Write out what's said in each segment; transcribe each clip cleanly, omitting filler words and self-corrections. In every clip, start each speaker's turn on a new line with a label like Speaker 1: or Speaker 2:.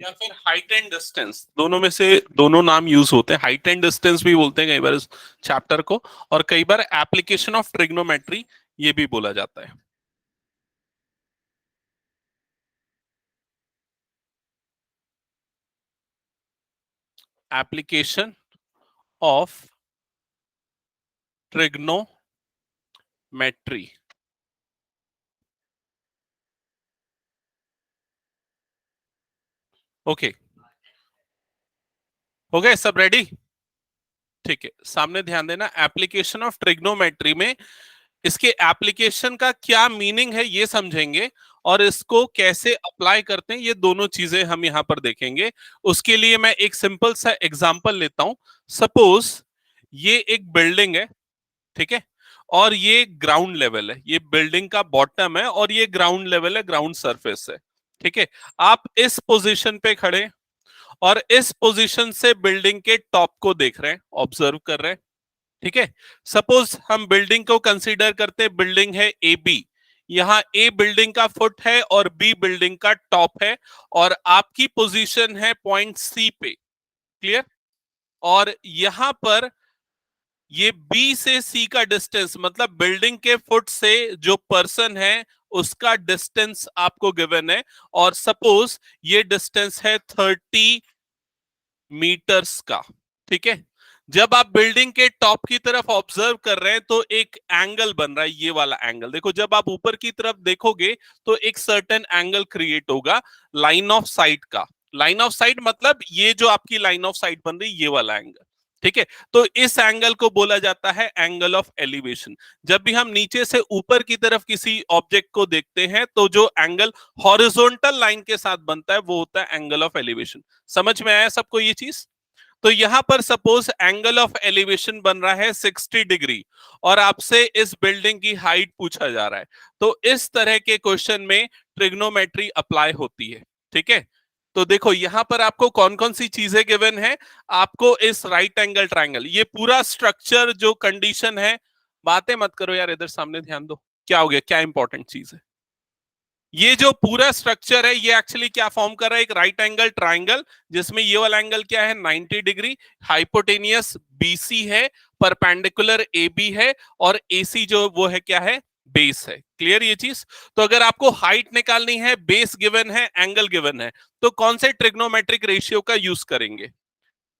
Speaker 1: या फिर height and distance, दोनों में से दोनों नाम यूज होते हैं। हाइट एंड डिस्टेंस भी बोलते हैं कई बार इस चैप्टर को, और कई बार एप्लीकेशन ऑफ ट्रिग्नोमेट्री ये भी बोला जाता है। Application of trigonometry. ओके, हो गए सब रेडी? ठीक है, सामने ध्यान देना। एप्लीकेशन ऑफ ट्रिग्नोमेट्री में इसके एप्लीकेशन का क्या मीनिंग है ये समझेंगे, और इसको कैसे अप्लाई करते हैं ये दोनों चीजें हम यहां पर देखेंगे। उसके लिए मैं एक सिंपल सा एग्जांपल लेता हूं। सपोज ये एक बिल्डिंग है, ठीक है, और ये ग्राउंड लेवल है। ये बिल्डिंग का बॉटम है और ये ग्राउंड लेवल है, ग्राउंड सरफेस है। ठीक है, आप इस पोजीशन पे खड़े और इस पोजीशन से बिल्डिंग के टॉप को देख रहे हैं, ऑब्जर्व कर रहे हैं। ठीक है, सपोज हम बिल्डिंग को कंसीडर करते हैं, बिल्डिंग है ए बी। यहां ए बिल्डिंग का फुट है और बी बिल्डिंग का टॉप है, और आपकी पोजीशन है पॉइंट सी पे। क्लियर? और यहां पर ये बी से सी का डिस्टेंस, मतलब बिल्डिंग के फुट से जो पर्सन है उसका डिस्टेंस आपको गिवन है, और सपोज ये डिस्टेंस है 30 मीटर्स का। ठीक है, जब आप बिल्डिंग के टॉप की तरफ ऑब्जर्व कर रहे हैं तो एक एंगल बन रहा है, ये वाला एंगल। देखो, जब आप ऊपर की तरफ देखोगे तो एक सर्टेन एंगल क्रिएट होगा लाइन ऑफ साइट का। लाइन ऑफ साइट मतलब ये जो आपकी लाइन ऑफ साइट बन रही है, ये वाला एंगल। ठीक है, तो इस एंगल को बोला जाता है एंगल ऑफ एलिवेशन। जब भी हम नीचे से ऊपर की तरफ किसी ऑब्जेक्ट को देखते हैं तो जो एंगल हॉरिजॉन्टल लाइन के साथ बनता है वो होता है एंगल ऑफ एलिवेशन। समझ में आया सबको ये चीज? तो यहां पर सपोज एंगल ऑफ एलिवेशन बन रहा है 60 डिग्री, और आपसे इस बिल्डिंग की हाइट पूछा जा रहा है। तो इस तरह के क्वेश्चन में ट्रिग्नोमेट्री अप्लाई होती है। ठीक है, तो देखो यहां पर आपको कौन कौन सी चीजें गिवन है। आपको इस राइट एंगल ट्राइंगल, ये पूरा स्ट्रक्चर जो कंडीशन है, बातें मत करो यार, इधर सामने ध्यान दो। क्या हो गया, क्या इंपॉर्टेंट चीज है? ये जो पूरा स्ट्रक्चर है ये एक्चुअली क्या फॉर्म कर रहा है? एक राइट एंगल ट्राइंगल, जिसमें ये वाला एंगल क्या है, 90 डिग्री। हाइपोटेनियस बीसी है, परपेंडिकुलर एबी है, और एसी जो वो है क्या है, बेस है। क्लियर ये चीज? तो अगर आपको हाइट निकालनी है, बेस गिवन है, एंगल गिवन है, तो कौन से ट्रिग्नोमेट्रिक रेशियो का यूज करेंगे?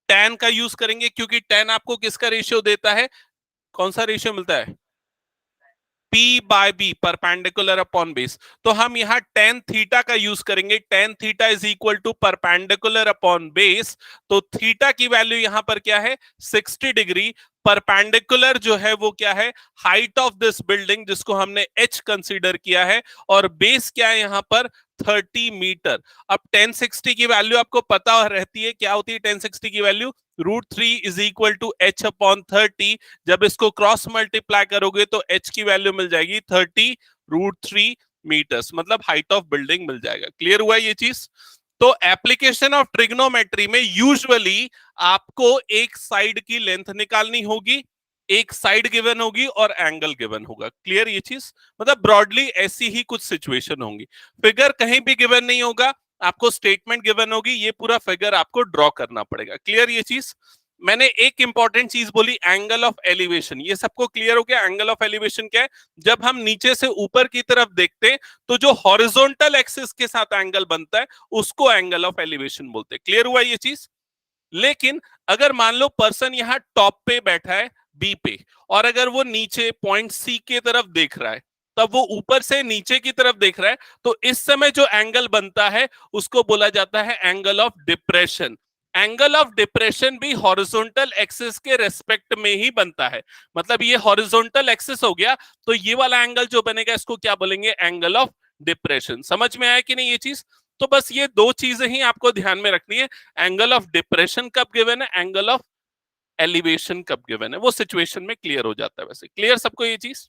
Speaker 1: tan का यूज करेंगे, क्योंकि tan आपको किसका रेशियो देता है? कौन सा रेशियो मिलता है? P by B, perpendicular upon base. तो हम यहाँ टेन थीटा का यूज करेंगे। Tan theta is equal to perpendicular upon base. तो थीटा की वैल्यू यहाँ पर क्या है, 60 डिग्री। परपेंडिकुलर जो है वो क्या है, हाइट ऑफ दिस बिल्डिंग, जिसको हमने h कंसीडर किया है, और बेस क्या है यहाँ पर, 30 मीटर। अब 1060 की वैल्यू आपको पता रहती है, क्या होती है 1060 की value? √3 is equal to h upon 30। जब इसको क्रॉस मल्टीप्लाई करोगे तो h की वैल्यू मिल जाएगी 30√3 मीटर्स, मतलब हाइट ऑफ बिल्डिंग मिल जाएगा। क्लियर हुआ ये चीज? तो एप्लीकेशन ऑफ ट्रिग्नोमेट्री में यूजुअली आपको एक साइड की लेंथ निकालनी होगी, एक साइड गिवन होगी और एंगल गिवन होगा। क्लियर ये चीज? मतलब ब्रॉडली ऐसी ही कुछ सिचुएशन होंगी। फिगर कहीं भी गिवन नहीं होगा, आपको स्टेटमेंट गिवन होगी, ये पूरा फिगर आपको ड्रॉ करना पड़ेगा। क्लियर ये चीज? मैंने एक इंपॉर्टेंट चीज बोली, एंगल ऑफ एलिवेशन। ये सबको क्लियर हो गया? एंगल ऑफ एलिवेशन क्या है? जब हम नीचे से ऊपर की तरफ देखते हैं तो जो हॉरिजॉन्टल एक्सिस के साथ एंगल बनता है उसको एंगल ऑफ एलिवेशन बोलते हैं। क्लियर हुआ ये चीज? लेकिन अगर मान लो पर्सन यहाँ टॉप पे बैठा है, बी पे, और अगर वो नीचे पॉइंट सी के तरफ देख रहा है, तब वो ऊपर से नीचे की तरफ देख रहा है, तो इस समय जो एंगल बनता है उसको बोला जाता है angle of depression. Angle of depression भी हॉरिजॉन्टल एक्सिस के रेस्पेक्ट में ही बनता है। मतलब ये हॉरिजॉन्टल एक्सिस हो गया, तो ये वाला एंगल जो बनेगा इसको क्या बोलेंगे, एंगल ऑफ डिप्रेशन। समझ में आया कि नहीं ये चीज? तो बस ये दो चीजें ही आपको ध्यान में रखनी है। एंगल ऑफ डिप्रेशन कब गिवन है, एंगल ऑफ एलिवेशन कब गिवन है, वो सिचुएशन में क्लियर हो जाता है। वैसे क्लियर सबको ये चीज?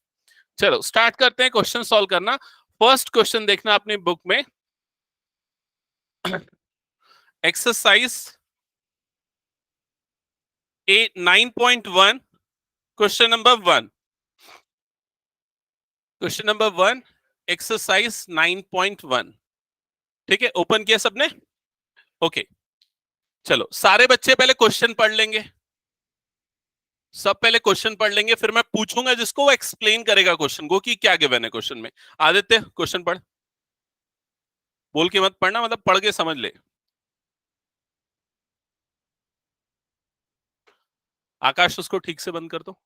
Speaker 1: चलो स्टार्ट करते हैं क्वेश्चन सॉल्व करना। फर्स्ट क्वेश्चन देखना अपनी बुक में, एक्सरसाइज ए 9.1, question number 1। Question number 1, exercise 9.1। ठीक है, ओपन किया सबने? ओके, चलो सारे बच्चे पहले क्वेश्चन पढ़ लेंगे, सब पहले क्वेश्चन पढ़ लेंगे, फिर मैं पूछूंगा जिसको वो एक्सप्लेन करेगा क्वेश्चन को कि क्या गिवन है क्वेश्चन में। आदित्य क्वेश्चन पढ़, बोल के मत पढ़ना, मतलब पढ़ के समझ ले। आकाश उसको ठीक से बंद कर दो।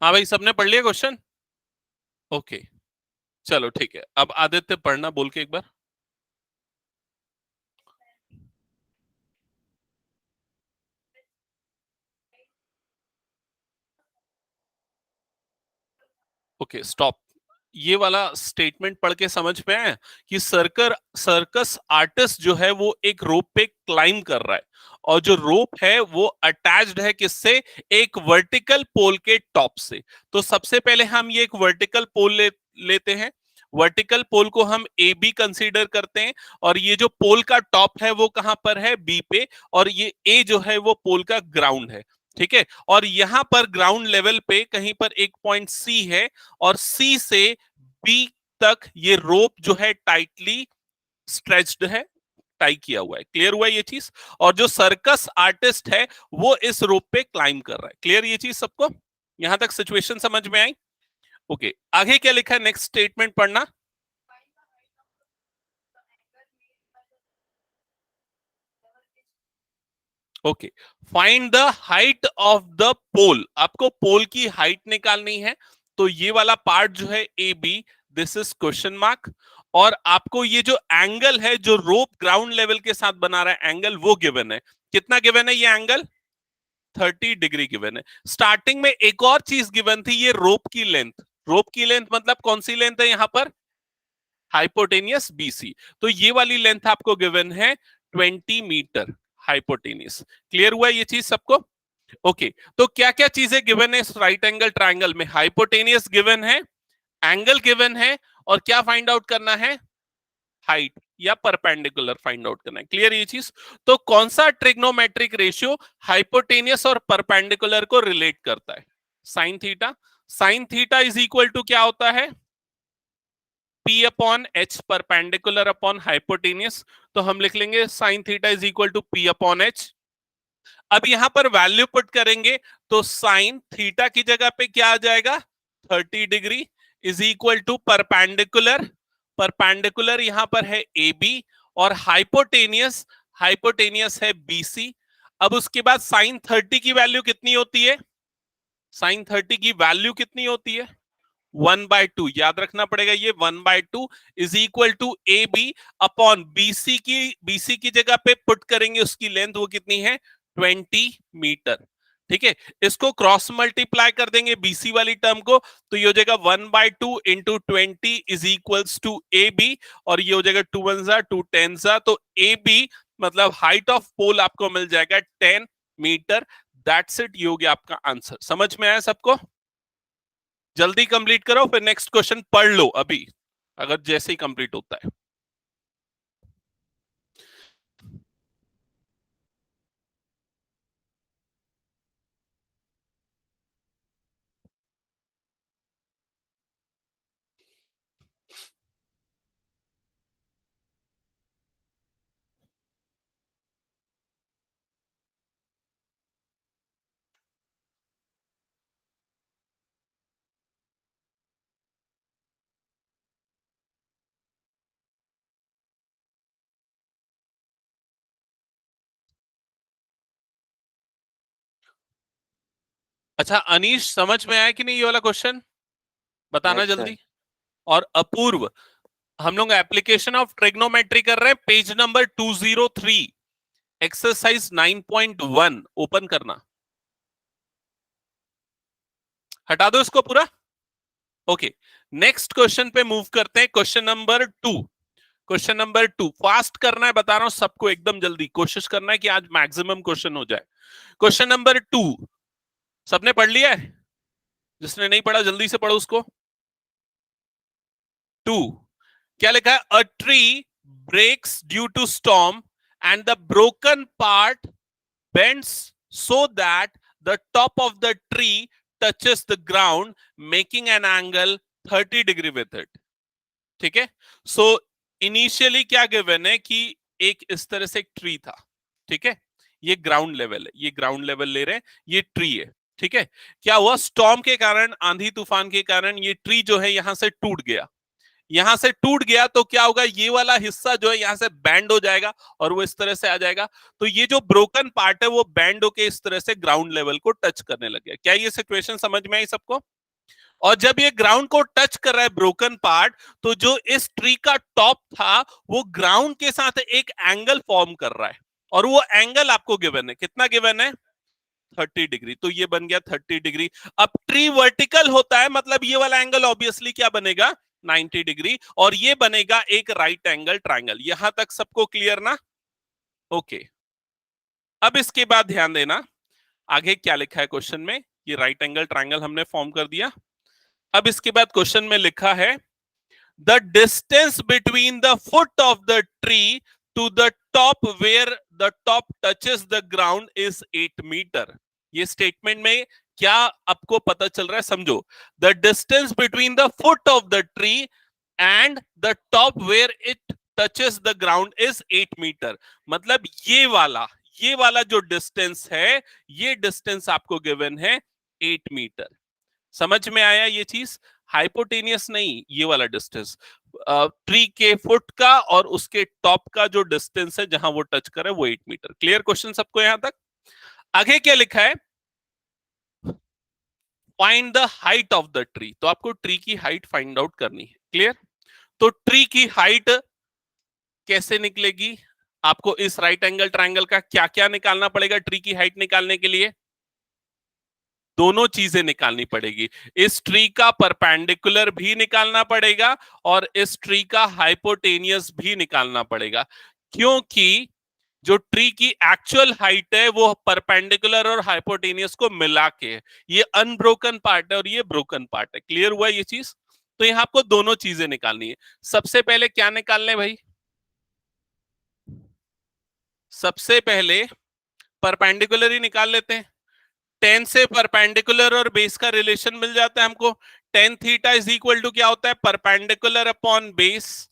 Speaker 1: हाँ भाई, सबने पढ़ लिया क्वेश्चन? ओके, चलो ठीक है, अब आदित्य पढ़ना बोल के एक बार। Okay stop. ये वाला स्टेटमेंट पढ़ के समझ में आया कि सर्कस आर्टिस्ट जो है वो एक रोप पे क्लाइंब कर रहा है, और जो रोप है वो अटैच्ड है किससे? एक वर्टिकल पोल के टॉप से। तो सबसे पहले हम ये एक वर्टिकल पोल लेते हैं। वर्टिकल पोल को हम ए बी कंसीडर करते हैं, और ये जो पोल का टॉप है वो कहां पर है? बी पे, और ये ए जो है वो पोल का ग्राउंड है। ठीक है, और यहां पर ग्राउंड लेवल पे कहीं पर एक पॉइंट सी है, और सी से बी तक ये रोप जो है टाइटली स्ट्रेच्ड है, टाई किया हुआ है। क्लियर हुआ ये चीज? और जो सर्कस आर्टिस्ट है वो इस रोप पे क्लाइंब कर रहा है। क्लियर ये चीज सबको? यहां तक सिचुएशन समझ में आई? ओके, आगे क्या लिखा है? नेक्स्ट स्टेटमेंट पढ़ना। Okay, find the height of the pole. आपको पोल की हाइट निकालनी है, तो ये वाला पार्ट जो है A B, this is question mark. और आपको ये जो एंगल है जो रोप ग्राउंड लेवल के साथ बना रहा है एंगल, वो गिवन है। कितना गिवन है ये एंगल? 30 डिग्री गिवन है। स्टार्टिंग में एक और चीज गिवन थी, ये रोप की लेंथ। रोप की लेंथ मतलब कौन सी लेंथ है यहां पर? Hypotenuse BC. तो ये वाली लेंथ आपको गिवन है 20 मीटर हाइपोटेनियस। क्लियर हुआ ये चीज सबको? ओके, तो क्या क्या चीजें गिवन है इस राइट एंगल ट्राइंगल में? हाइपोटेनियस गिवन है, एंगल गिवन है, और क्या फाइंड आउट करना है? हाइट या परपेंडिकुलर फाइंड आउट करना है। क्लियर ये चीज? तो कौन सा ट्रिग्नोमेट्रिक रेशियो हाइपोटेनियस और परपेंडिकुलर को रिलेट करता है? Sine theta. Sine theta is equal to क्या होता है? P upon H, perpendicular upon hypotenuse. तो हम लिख लेंगे sine theta is equal to P upon H. अब यहां पर वैल्यू पुट करेंगे, तो साइन थीटा की जगह पे क्या आ जाएगा? 30 degree is equal to perpendicular. Perpendicular यहां पर है ए बी, और हाइपोटेनियस, हाइपोटेनियस है BC। अब उसके बाद साइन 30 की वैल्यू कितनी होती है? साइन 30 की वैल्यू कितनी होती है? 1/2। याद रखना पड़ेगा, ये 1/2 is equal to A B upon BC की। बीसी की जगह पे पुट करेंगे उसकी लेंथ, वो कितनी है? 20 मीटर। ठीक है, इसको क्रॉस मल्टीप्लाई कर देंगे बीसी वाली टर्म को, तो ये हो जाएगा 1/2 into 20 is equals to A B, और ये हो जाएगा 2 1 जा 2 10 जा, तो ए बी मतलब हाइट ऑफ पोल आपको मिल जाएगा 10 मीटर। दैट्स इट, ये हो गया आपका आंसर। समझ में आया सबको? जल्दी कंप्लीट करो, फिर नेक्स्ट क्वेश्चन पढ़ लो अभी, अगर जैसे ही कंप्लीट होता है। अच्छा अनीश, समझ में आया कि नहीं ये वाला क्वेश्चन? बताना
Speaker 2: यस सर।
Speaker 1: जल्दी। और अपूर्व, हम लोग एप्लीकेशन ऑफ ट्रिग्नोमेट्री कर रहे हैं, पेज नंबर 203, एक्सरसाइज 9.1 ओपन करना। हटा दो इसको पूरा। ओके, नेक्स्ट क्वेश्चन पे मूव करते हैं। Question number 2। Question number 2 fast करना है, बता रहा हूं सबको, एकदम जल्दी कोशिश करना है कि आज मैक्सिमम क्वेश्चन हो जाए। क्वेश्चन नंबर 2 सबने पढ़ लिया है? जिसने नहीं पढ़ा जल्दी से पढ़ो उसको। 2 क्या लिखा है? A tree breaks due to storm and the broken part bends so that the top of the tree touches the ground making an angle 30 degree with it. ठीक है, सो इनिशियली क्या गिवन है कि एक इस तरह से एक ट्री था। ठीक है, ये ग्राउंड लेवल है, ये ग्राउंड लेवल ले रहे हैं, ये ट्री है। ठीक है, क्या हुआ? स्टॉर्म के कारण, आंधी तूफान के कारण ये ट्री जो है यहां से टूट गया। यहां से टूट गया तो क्या होगा? ये वाला हिस्सा जो है यहां से बैंड हो जाएगा और वो इस तरह से आ जाएगा। तो ये जो ब्रोकन पार्ट है वो बैंड होके इस तरह से ग्राउंड लेवल को टच करने लग गया। क्या ये सिचुएशन समझ में आई सबको? और जब ये ग्राउंड को टच कर रहा है ब्रोकन पार्ट, तो जो इस ट्री का टॉप था वो ग्राउंड के साथ एक एंगल फॉर्म कर रहा है, और वो एंगल आपको गिवन है। कितना गिवन है? 30 डिग्री। तो ये बन गया 30 डिग्री। अब ट्री वर्टिकल होता है, मतलब ये वाला एंगल ऑब्वियसली क्या बनेगा? 90 डिग्री, और ये बनेगा एक राइट एंगल ट्रायंगल। यहां तक सबको क्लियर ना? ओके, अब इसके बाद ध्यान देना आगे क्या लिखा है क्वेश्चन में। ये राइट एंगल ट्रायंगल हमने फॉर्म कर दिया। अब इसके बाद क्वेश्चन में लिखा है the distance between the foot of the tree to the top where the top touches the ground is 8 metre. ये स्टेटमेंट में क्या आपको पता चल रहा है? समझो, the distance between the foot of the tree and the top where it touches the ground is 8 metre. मतलब ये वाला जो डिस्टेंस है, ये डिस्टेंस आपको गिवन है 8 मीटर। समझ में आया ये चीज? हाइपोटेनियस नहीं, ये वाला डिस्टेंस ट्री के फुट का और उसके टॉप का जो डिस्टेंस है जहां वो टच करे वो 8 मीटर। क्लियर क्वेश्चन सबको यहां तक? आगे क्या लिखा है? Find the height of the tree. तो आपको ट्री की हाइट फाइंड आउट करनी है। क्लियर? तो ट्री की हाइट कैसे निकलेगी? आपको इस राइट एंगल ट्रायंगल का क्या क्या निकालना पड़ेगा ट्री की हाइट निकालने के लिए? दोनों चीजें निकालनी पड़ेगी। इस ट्री का परपेंडिकुलर भी निकालना पड़ेगा और इस ट्री का हाइपोटेनियस भी निकालना पड़ेगा, क्योंकि जो ट्री की एक्चुअल हाइट है वो परपेंडिकुलर और हाइपोटेनियस को मिला के, ये अनब्रोकन पार्ट है और ये ब्रोकन पार्ट है। क्लियर हुआ ये चीज? तो यहां आपको दोनों चीजें निकालनी है। सबसे पहले क्या निकालने भाई? सबसे पहले परपेंडिकुलर ही निकाल लेते हैं। टेन से परपेंडिकुलर और बेस का रिलेशन मिल जाता है हमको। Tan theta is equal to क्या होता है? Perpendicular upon base.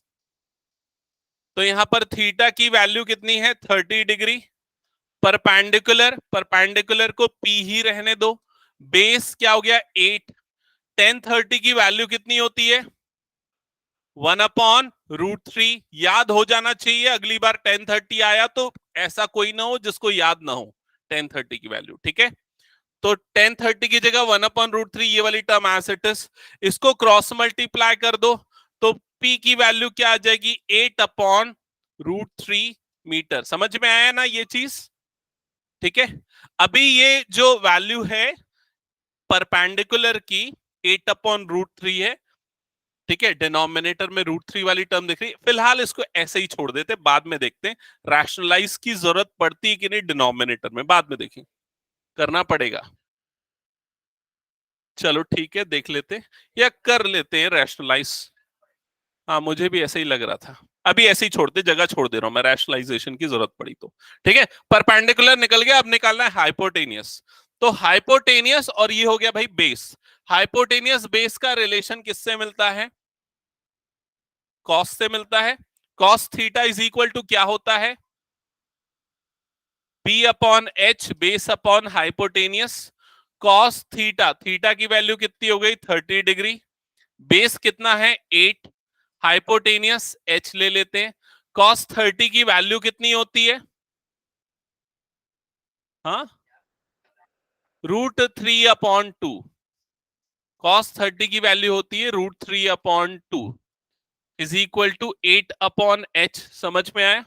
Speaker 1: तो यहां पर थीटा की वैल्यू कितनी है? 30 डिग्री। परपेंडिकुलर को पी ही रहने दो। बेस क्या हो गया? 8। टेन 30 की वैल्यू कितनी होती है? 1/√3। याद हो जाना चाहिए, अगली बार 1030 आया तो ऐसा कोई ना हो जिसको याद ना हो 1030 की वैल्यू। ठीक है, तो 1030 की जगह 1/√3, ये वाली टर्म एज इट इज, इसको क्रॉस मल्टीप्लाई कर दो तो P की वैल्यू क्या आ जाएगी? 8/√3 मीटर। समझ में आया ना ये चीज? ठीक है, अभी ये जो वैल्यू है परपेंडिकुलर की 8/√3 है। ठीक है, डिनोमिनेटर में √3 वाली टर्म दिख रही है। फिलहाल इसको ऐसे ही छोड़ देते, बाद में देखते हैं रैशनलाइज की जरूरत पड़ती है कि नहीं डिनोमिनेटर में, बाद में देखें, करना पड़ेगा। चलो ठीक है, देख लेते हैं या कर लेते हैं रैशनलाइज। हाँ, मुझे भी ऐसे ही लग रहा था। अभी ऐसे ही छोड़ते, जगह छोड़ दे रहा हूं मैं, रैशनलाइजेशन की जरूरत पड़ी तो। ठीक है, परपेंडिकुलर निकल गया, अब निकालना है हाइपोटेनियस। तो हाइपोटेनियस और ये हो गया भाई बेस। हाइपोटेनियस बेस का रिलेशन किससे मिलता है? कॉस से मिलता है। Cos theta is equal to क्या होता है? P/H, base upon hypotenuse. Cos theta, theta की वैल्यू कितनी हो गई? 30 डिग्री। बेस कितना है? 8। हाइपोटेनियस H ले लेते हैं। कॉस 30 की वैल्यू कितनी होती है? हाँ, √3/2। कॉस 30 की वैल्यू होती है √3/2 इज इक्वल टू 8/H। समझ में आया?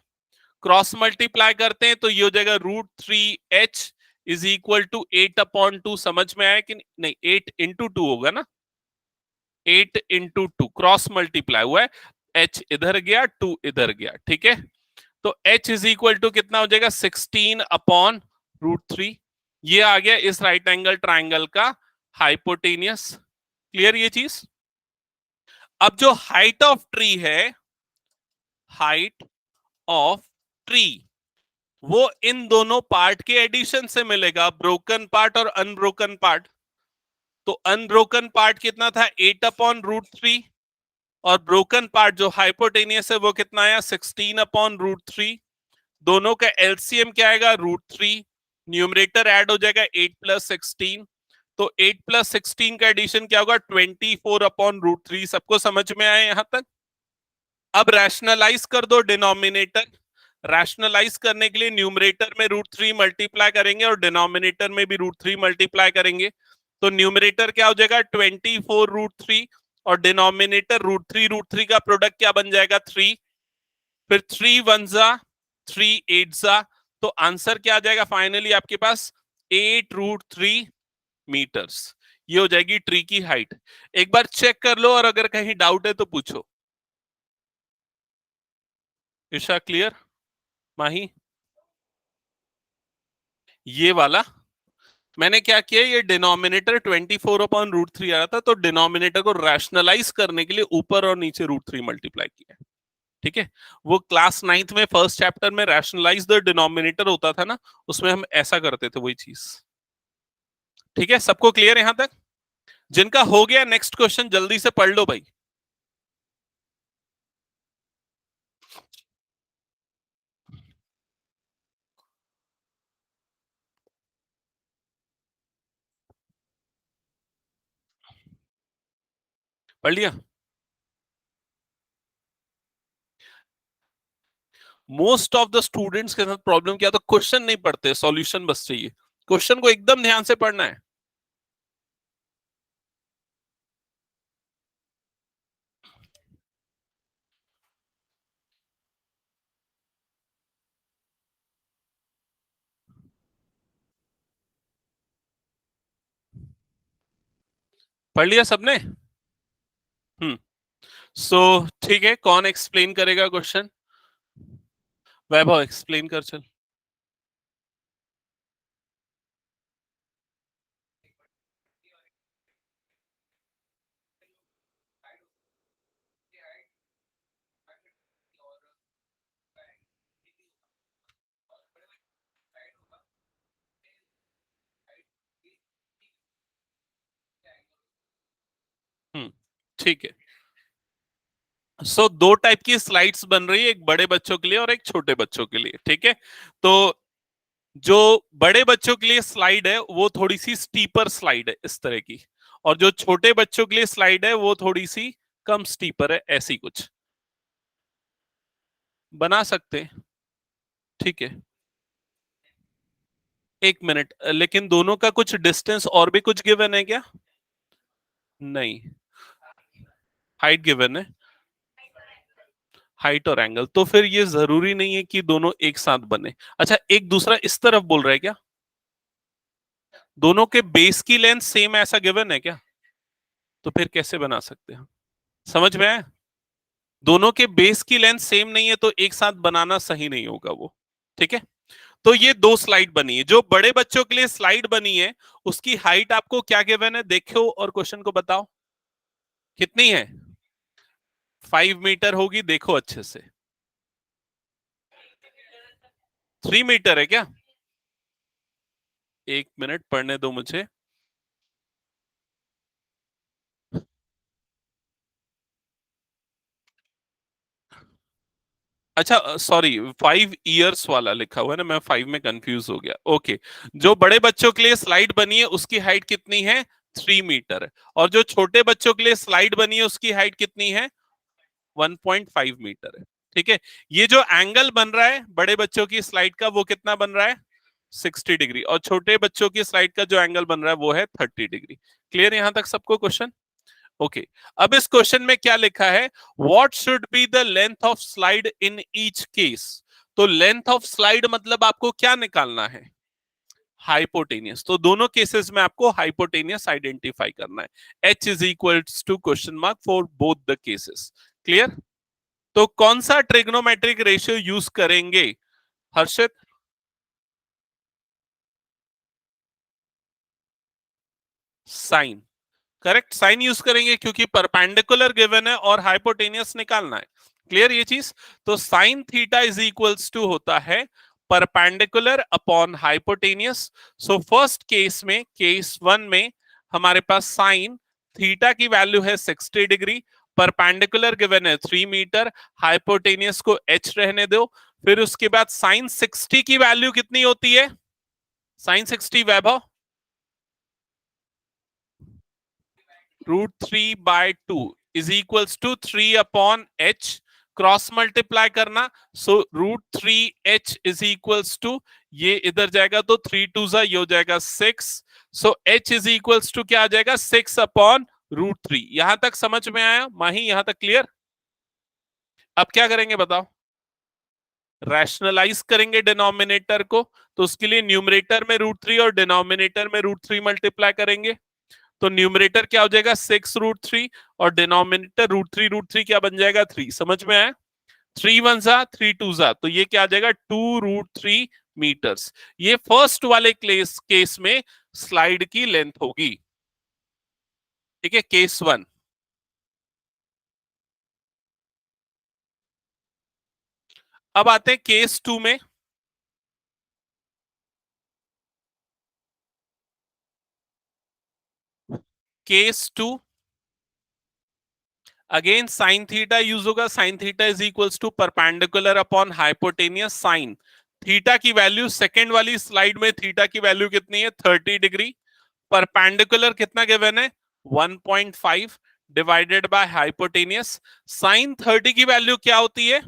Speaker 1: क्रॉस मल्टीप्लाई करते हैं तो ये हो जाएगा √3H इज इक्वल टू 8/2। समझ में आया कि नहीं? 8/2 होगा ना, 8/2 क्रॉस मल्टीप्लाई हुआ है, H इधर गया, 2 इधर गया। ठीक है, तो H इज इक्वल टू कितना हो जाएगा? 16/√3। ये आ गया इस राइट एंगल ट्राइंगल का हाइपोटेनियस। क्लियर ये चीज? अब जो हाइट ऑफ ट्री है, हाइट ऑफ ट्री, वो इन दोनों पार्ट के एडिशन से मिलेगा, ब्रोकन पार्ट और अनब्रोकन पार्ट। तो अनब्रोकन पार्ट कितना था, 8/√3, और ब्रोकन पार्ट जो हाइपोटेनियस है वो कितना आया, 16/√3। दोनों का एलसीएम क्या आएगा, √3। न्यूमरेटर ऐड हो जाएगा 8+16, तो 8+16 का एडिशन क्या होगा, 24/√3। सबको समझ में आया यहां तक? अब रैशनलाइज कर दो डिनोमिनेटर। रैशनलाइज करने के लिए न्यूमरेटर में √3 मल्टीप्लाई करेंगे और डिनोमिनेटर में भी √3 मल्टीप्लाई करेंगे, तो न्यूमरेटर क्या हो जाएगा, 24√3, और डिनोमिनेटर √3 का प्रोडक्ट क्या बन जाएगा, 3। फिर 3 1 जा, 3 8 जा, तो आंसर क्या आ जाएगा फाइनली आपके पास, 8√3 मीटर्स। ये हो जाएगी ट्री की हाइट। एक बार चेक कर लो, और अगर कहीं डाउट है तो पूछो। ईशा क्लियर? माही? ये वाला मैंने क्या किया, ये डिनोमिनेटर 24/√3 आ रहा था, तो डिनोमिनेटर को रैशनलाइज करने के लिए ऊपर और नीचे √3 मल्टीप्लाई किया। ठीक है, वो क्लास 9th में फर्स्ट चैप्टर में रैशनलाइज द डिनोमिनेटर होता था ना, उसमें हम ऐसा करते थे, वही चीज। ठीक है, सबको क्लियर यहां तक? जिनका हो गया नेक्स्ट क्वेश्चन जल्दी से पढ़ लो भाई। पढ़ लिया? मोस्ट ऑफ द स्टूडेंट्स के साथ प्रॉब्लम क्या, तो क्वेश्चन नहीं पढ़ते, सॉल्यूशन बस चाहिए। क्वेश्चन को एकदम ध्यान से पढ़ना है। पढ़ लिया सबने? सो ठीक है, कौन एक्सप्लेन करेगा क्वेश्चन? वैभव एक्सप्लेन कर चल। ठीक है। दो टाइप की स्लाइड्स बन रही है, एक बड़े बच्चों के लिए और एक छोटे बच्चों के लिए। ठीक है, तो जो बड़े बच्चों के लिए स्लाइड है वो थोड़ी सी स्टीपर स्लाइड है इस तरह की, और जो छोटे बच्चों के लिए स्लाइड है वो थोड़ी सी कम स्टीपर है, ऐसी कुछ बना सकते हैं। ठीक है, 1 मिनट, लेकिन दोनों का कुछ डिस्टेंस और भी कुछ गिवन है क्या? नहीं, हाइट गिवन है, हाइट और एंगल, तो फिर ये जरूरी नहीं है कि दोनों एक साथ बने। अच्छा, एक दूसरा इस तरफ बोल रहा है क्या, दोनों के बेस की लेंथ सेम ऐसा गिवन है क्या? तो फिर कैसे बना सकते हैं? समझ में आया? दोनों के बेस की लेंथ सेम नहीं है तो एक साथ बनाना सही नहीं होगा वो। ठीक है, तो ये दो स्लाइड बनी है। जो बड़े बच्चों के लिए स्लाइड बनी है उसकी हाइट आपको क्या गिवन है, देखो और क्वेश्चन को बताओ कितनी है। 5 मीटर होगी, देखो अच्छे से। 3 मीटर है क्या? 1 मिनट पढ़ने दो मुझे। अच्छा सॉरी, 5 इयर्स वाला लिखा हुआ है ना, मैं 5 में कंफ्यूज हो गया। ओके, जो बड़े बच्चों के लिए स्लाइड बनी है उसकी हाइट कितनी है, 3 मीटर है, और जो छोटे बच्चों के लिए स्लाइड बनी है उसकी हाइट कितनी है, 1.5 मीटर है। ठीक है, ये जो एंगल बन रहा है बड़े बच्चों की स्लाइड का वो कितना बन रहा है, 60 डिग्री, और छोटे बच्चों की स्लाइड का जो एंगल बन रहा है वो है 30 डिग्री। क्लियर यहां तक सबको क्वेश्चन? ओके, अब इस क्वेश्चन में क्या लिखा है, what should be the length of slide in each case. तो लेंथ ऑफ स्लाइड मतलब आपको क्या निकालना है, हाइपोटेनियस। तो दोनों केसेस में आपको हाइपोटेनियस आइडेंटिफाई करना है। h is equal to question mark for both the cases. Clear? तो कौन सा ट्रिग्नोमेट्रिक रेशियो यूज करेंगे, Harshit? Sine. Correct, sine use करेंगे क्योंकि परपेंडिकुलर गिवन है और हाइपोटेनियस निकालना है। क्लियर ये चीज? तो sine theta is equals to होता है perpendicular upon hypotenuse. So first case में, केस वन में हमारे पास साइन थीटा की वैल्यू है 60 डिग्री, परपेंडिकुलर गिवन है 3 मीटर, हाइपोटेनियस को h रहने दो। फिर उसके बाद साइन 60 की वैल्यू कितनी होती है? Sine 60 Vaibhav √3/2 is equals to 3/h, cross multiply करना। So √3h is equals to, ये इधर जाएगा तो 3 2 ये हो जाएगा 6। सो h इज इक्वल्स टू क्या आ जाएगा? 6/√3। यहां तक समझ में आया माही? यहां तक क्लियर? अब क्या करेंगे बताओ? रैशनलाइज करेंगे डिनोमिनेटर को, तो उसके लिए न्यूमरेटर में √3 और डिनोमिनेटर में √3 मल्टीप्लाई करेंगे। तो न्यूमरेटर क्या हो जाएगा? 6√3 और डिनोमिनेटर √3 क्या बन जाएगा? 3। समझ में आया? 3 1 3 2 तो ये क्या आ जाएगा? 2√3 मीटर्स। ये फर्स्ट वाले केस में स्लाइड की लेंथ होगी। ठीक है, केस वन। अब आते हैं केस टू में। Case two, again sine theta use होगा। Sine theta is equals to perpendicular upon hypotenuse sine theta की वैल्यू, सेकेंड वाली स्लाइड में थीटा की वैल्यू कितनी है? 30 डिग्री। परपेंडिकुलर कितना गिवन है? 1.5 डिवाइडेड बाय हाइपोटेनियस। साइन 30 की वैल्यू क्या होती है?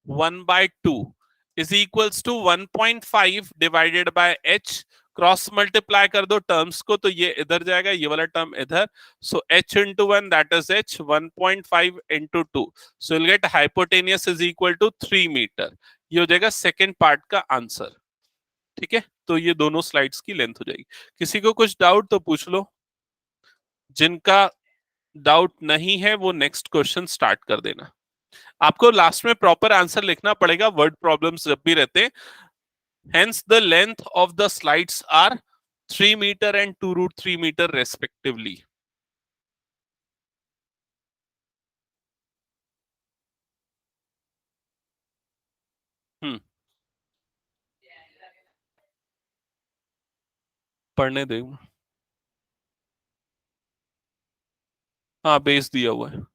Speaker 1: 1/2 is equals to 1.5 divided by h। Cross multiply कर दो टर्म्स को, तो ये इधर जाएगा, ये वाला टर्म इधर। So h into one that is h, 1.5 into two, so will get hypotenuse is equal to 3 metre. ये हो जाएगा सेकेंड पार्ट का आंसर। ठीक है, तो ये दोनों स्लाइड्स की लेंथ हो जाएगी। किसी को कुछ डाउट तो पूछ लो। जिनका डाउट नहीं है वो नेक्स्ट क्वेश्चन स्टार्ट कर देना। आपको लास्ट में प्रॉपर आंसर लिखना पड़ेगा, वर्ड प्रॉब्लम्स जब भी रहते हैं। Hence, the length of the slides are 3 meter and 2√3 meter respectively. हम्म, पढ़ने दे। हाँ, बेस दिया हुआ है।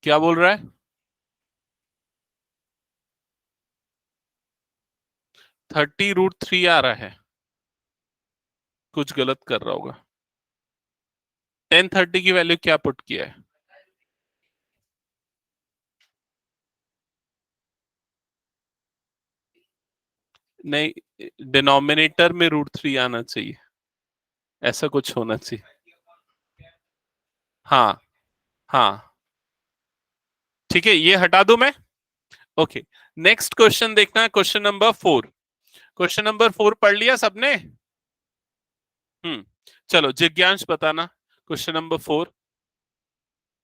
Speaker 1: क्या बोल रहा है? 30√3 आ रहा है। कुछ गलत कर रहा होगा। 1030 की वैल्यू क्या पुट किया है? नहीं, डिनोमिनेटर में √3 आना चाहिए, ऐसा कुछ होना चाहिए। हाँ, हाँ, ठीक है, ये हटा दूं मैं। ओके, नेक्स्ट क्वेश्चन देखना है, क्वेश्चन नंबर 4। क्वेश्चन नंबर 4 पढ़ लिया सबने? चलो जिज्ञांश बताना, क्वेश्चन नंबर 4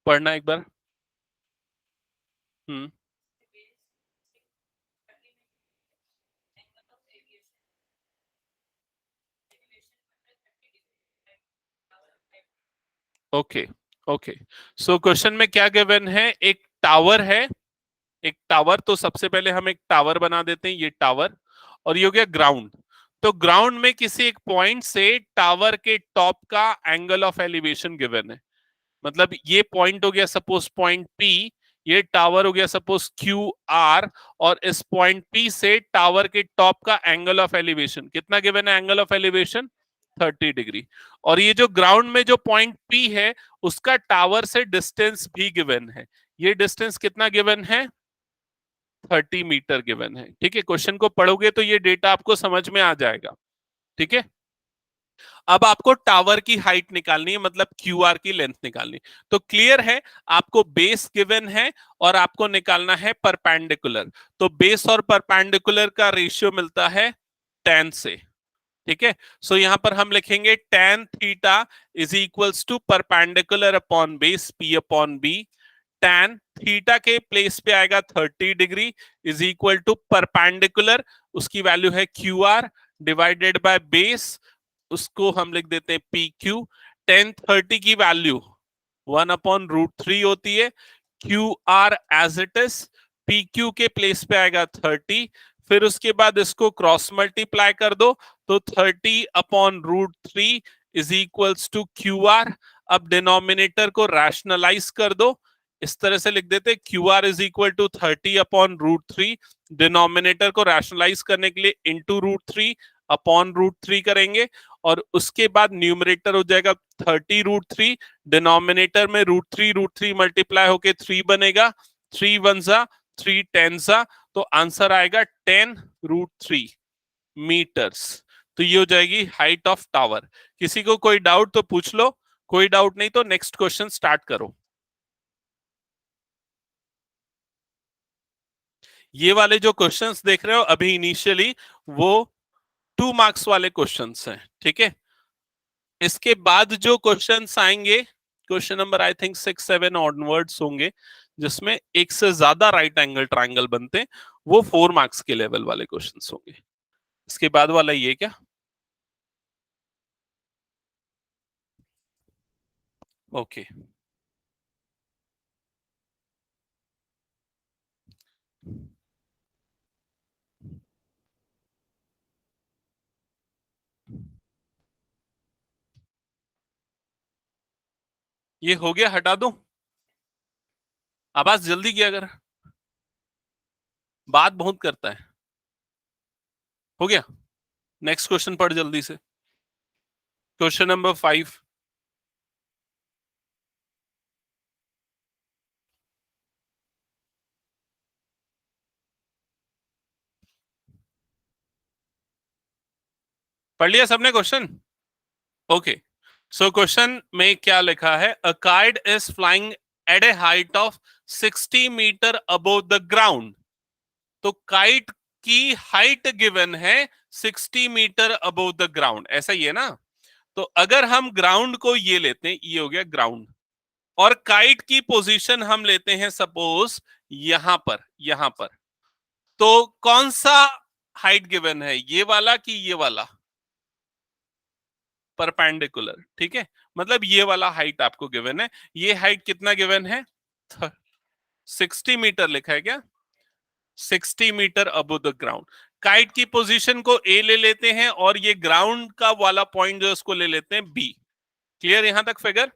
Speaker 1: पढ़ना एक बार। हम्म, ओके, ओके। सो क्वेश्चन में क्या गिवन है? एक टावर है, एक टावर। तो सबसे पहले हम एक टावर बना देते हैं, ये टावर। और ये हो गया ग्राउंड। तो ग्राउंड में किसी एक पॉइंट से टावर के टॉप का एंगल ऑफ एलिवेशन गिवन है। मतलब ये पॉइंट हो गया सपोज पॉइंट पी, ये टावर हो गया सपोज क्यू आर, और इस पॉइंट पी से टावर के टॉप का एंगल ऑफ एलिवेशन कितना गिवन है? Angle of elevation 30 degree. और ये जो ग्राउंड में जो पॉइंट पी है उसका टावर से डिस्टेंस भी गिवन है। ये डिस्टेंस कितना गिवन है? 30 मीटर गिवन है। ठीक है, क्वेश्चन को पढ़ोगे तो ये डेटा आपको समझ में आ जाएगा। ठीक है, अब आपको टावर की हाइट निकालनी है, मतलब क्यू आर की लेंथ निकालनी है। तो क्लियर है, आपको बेस गिवन है और आपको निकालना है परपेंडिकुलर। तो बेस और परपेंडिकुलर का रेशियो मिलता है 10 से। ठीक है। सो यहां पर हम लिखेंगे tan theta is equals to perpendicular upon base p upon b। tan theta के प्लेस पे आएगा 30 degree is equal to perpendicular, उसकी वैल्यू है QR डिवाइडेड बाय बेस, उसको हम लिख देते हैं PQ। tan 30 की वैल्यू 1/√3 होती है। QR as it is, PQ के प्लेस पे आएगा 30, फिर उसके बाद इसको क्रॉस मल्टीप्लाई कर दो तो 30/√3 इज इक्वल्स टू QR। अब डिनोमिनेटर को रैशनलाइज कर दो, इस तरह से लिख देते QR is equal to 30/√3। Denominator को रैशनलाइज करने के लिए इंटू √3/√3 करेंगे, और उसके बाद न्यूमरेटर हो जाएगा 30√3, डिनोमिनेटर में √3 मल्टीप्लाई होके 3 बनेगा, 3 1 जा 3 10 जा, तो आंसर आएगा 10√3 मीटर्स। तो ये हो जाएगी हाइट ऑफ टावर। किसी को कोई डाउट तो पूछ लो, कोई डाउट नहीं तो नेक्स्ट क्वेश्चन स्टार्ट करो। ये वाले जो क्वेश्चंस देख रहे हो अभी इनिशियली, वो 2 मार्क्स वाले क्वेश्चंस हैं, ठीक है। इसके बाद जो क्वेश्चंस आएंगे, question number I think 6 7 onwards होंगे, जिसमें एक से ज्यादा राइट एंगल ट्रायंगल बनते हैं, वो 4 मार्क्स के लेवल वाले क्वेश्चंस होंगे। इसके बाद वाला ये क्या, ओके। ये हो गया, हटा दो, आवाज जल्दी किया अगर, बात बहुत करता है। हो गया, नेक्स्ट क्वेश्चन पढ़ जल्दी से। Question number 5। पढ़ लिया सबने क्वेश्चन? ओके। सो क्वेश्चन में क्या लिखा है, a kite is flying at a height of 60 metre above the ground. तो काइट की हाइट गिवन है 60 मीटर अबोव द ग्राउंड, ऐसा ही है ना। तो अगर हम ग्राउंड को ये लेते हैं, ये हो गया ग्राउंड, और काइट की पोजीशन हम लेते हैं सपोज यहां पर, यहां पर, तो कौन सा हाइट गिवन है, ये वाला कि ये वाला? परपेंडिकुलर, ठीक है। मतलब ये वाला हाइट आपको गिवन है। ये हाइट कितना गिवन है? 60 मीटर लिखा है क्या? 60 metre above the ground. Kite की पोजीशन को ए ले लेते हैं, और ये ग्राउंड का वाला पॉइंट जो है उसको ले लेते हैं बी। क्लियर यहां तक फिगर?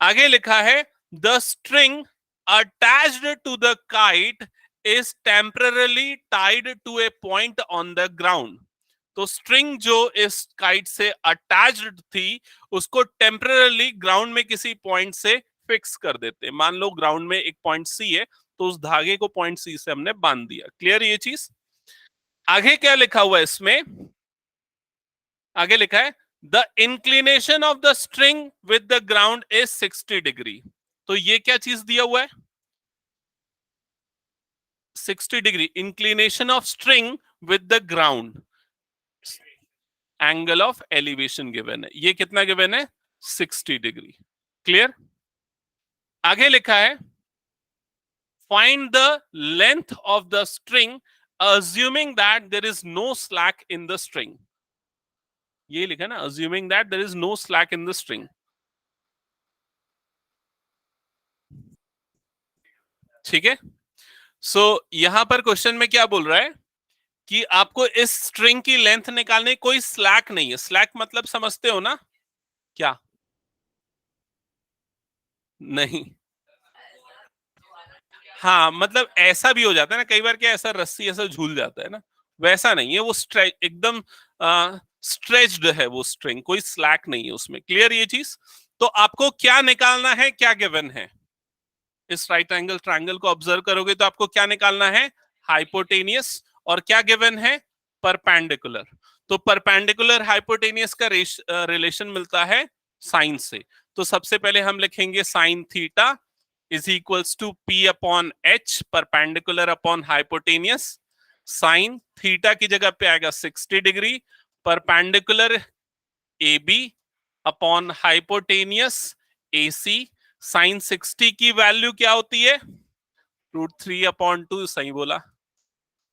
Speaker 1: आगे लिखा है the string attached to the kite is temporarily tied to a point on the ground. तो स्ट्रिंग जो इस काइट से अटैच्ड थी, उसको टेम्परली ग्राउंड में किसी पॉइंट से फिक्स कर देते हैं। मान लो ग्राउंड में एक पॉइंट सी है, तो उस धागे को पॉइंट सी से हमने बांध दिया। क्लियर ये चीज? आगे क्या लिखा हुआ है इसमें? आगे लिखा है the inclination of the string with the ground is 60 degree. तो ये क्या चीज दिया हुआ है? 60 degree inclination of string with the ground, angle of elevation given है। ये कितना गिवन है? 60 डिग्री। क्लियर? आगे लिखा है find the length of the string assuming that there is no slack in the string। ये लिखा है ना, assuming that there is no slack in the string। ठीक है। सो यहां पर क्वेश्चन में क्या बोल रहा है कि आपको इस स्ट्रिंग की लेंथ निकालने, कोई स्लैक नहीं है। स्लैक मतलब समझते हो ना? क्या? नहीं। हाँ, मतलब ऐसा भी हो जाता है ना कई बार, क्या ऐसा रस्सी ऐसा झूल जाता है ना, वैसा नहीं है वो। एकदम स्ट्रेच्ड है वो स्ट्रिंग, कोई स्लैक नहीं है उसमें। क्लियर ये चीज? तो आपको क्या निकालना है, क्या गिवन है? इस राइट एंगल ट्रायंगल को ऑब्जर्व करोगे तो आपको क्या निकालना है? हाइपोटेनियस। और क्या गिवन है? परपेंडिकुलर। तो परपेंडिकुलर हाइपोटेनियस का रिलेशन मिलता है साइन से। तो सबसे पहले हम लिखेंगे sine theta is equals to P upon H, perpendicular upon hypotenuse. Sine theta की जगह पे आएगा 60 degree, perpendicular AB upon hypotenuse AC sine 60 की वैल्यू क्या होती है? √3/2, सही बोला,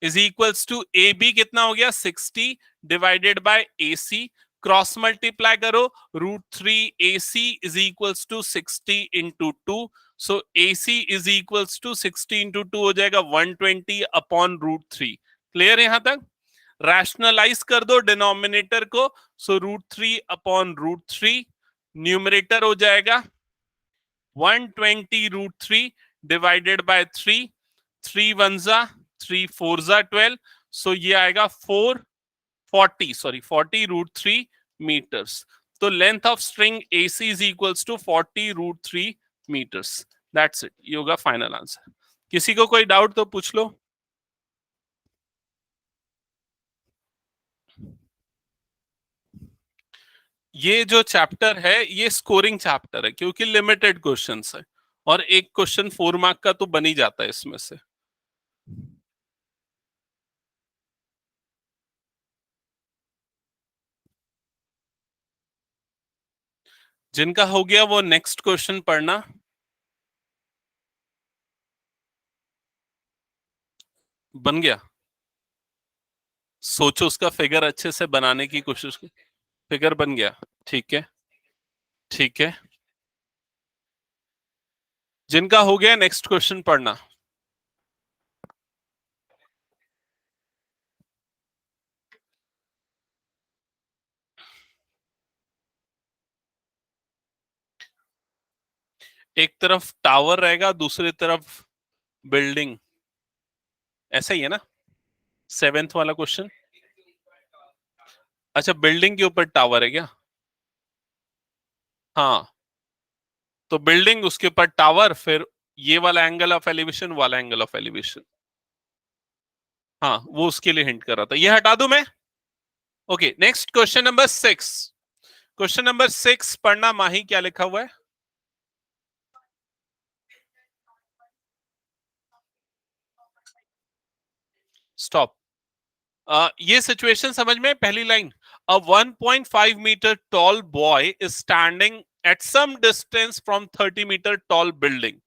Speaker 1: इज इक्वल्स टू AB कितना हो गया? 60 divided by AC, cross multiply करो, √3AC is equals to 60 into 2, so AC is equals to 60 into 2 हो जाएगा 120/√3। क्लियर यहां तक? रैशनलाइज कर दो डिनोमिनेटर को, सो √3/√3, न्यूमरेटर हो जाएगा 120√3 डिवाइडेड बाय 3, 3 1 जा 3 4 जा 12, सो ये आएगा 40 मीटर्स। तो length of string AC is equals to 40√3 metres. That's it, ये होगा फाइनल आंसर। किसी को कोई डाउट तो पूछ लो। ये जो चैप्टर है ये स्कोरिंग चैप्टर है क्योंकि लिमिटेड क्वेश्चंस है और एक क्वेश्चन 4 मार्क का तो बन ही जाता है इसमें से। जिनका हो गया वो नेक्स्ट क्वेश्चन पढ़ना। बन गया? सोचो उसका फिगर अच्छे से बनाने की कोशिश की। फिगर बन गया? ठीक है, ठीक है। जिनका हो गया नेक्स्ट क्वेश्चन पढ़ना। एक तरफ टावर रहेगा, दूसरी तरफ बिल्डिंग, ऐसा ही है ना? 7th वाला क्वेश्चन। अच्छा, बिल्डिंग के ऊपर टावर है क्या? हाँ, तो बिल्डिंग, उसके ऊपर टावर, फिर ये वाला एंगल ऑफ एलिवेशन, वाला एंगल ऑफ एलिवेशन। हाँ, वो उसके लिए हिंट कर रहा था। ये हटा दूं मैं? Okay, next question number 6। Question number 6 पढ़ना माही, क्या लिखा हुआ है? स्टॉप। ये सिचुएशन समझ में? पहली line, a 1.5 metre tall boy is standing at some distance from 30 metre tall building.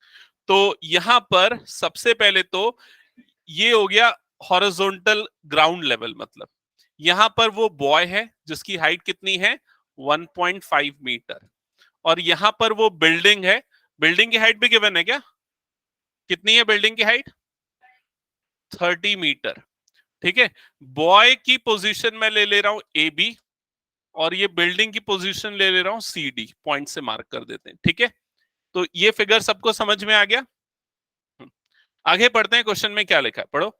Speaker 1: तो यहां पर सबसे पहले तो ये हो गया हॉरिजॉन्टल ग्राउंड लेवल, मतलब यहां पर वो बॉय है जिसकी हाइट कितनी है? 1.5 मीटर। और यहां पर वो बिल्डिंग है, बिल्डिंग की हाइट भी गिवन है क्या? कितनी है बिल्डिंग की हाइट? 30 मीटर। ठीक है, बॉय की पोजीशन में ले रहा हूं AB, और ये बिल्डिंग की पोजीशन ले रहा हूं CD, पॉइंट से मार्क कर देते हैं। ठीक है, तो ये फिगर सबको समझ में आ गया? आगे पढ़ते हैं, क्वेश्चन में क्या लिखा है, पढ़ो।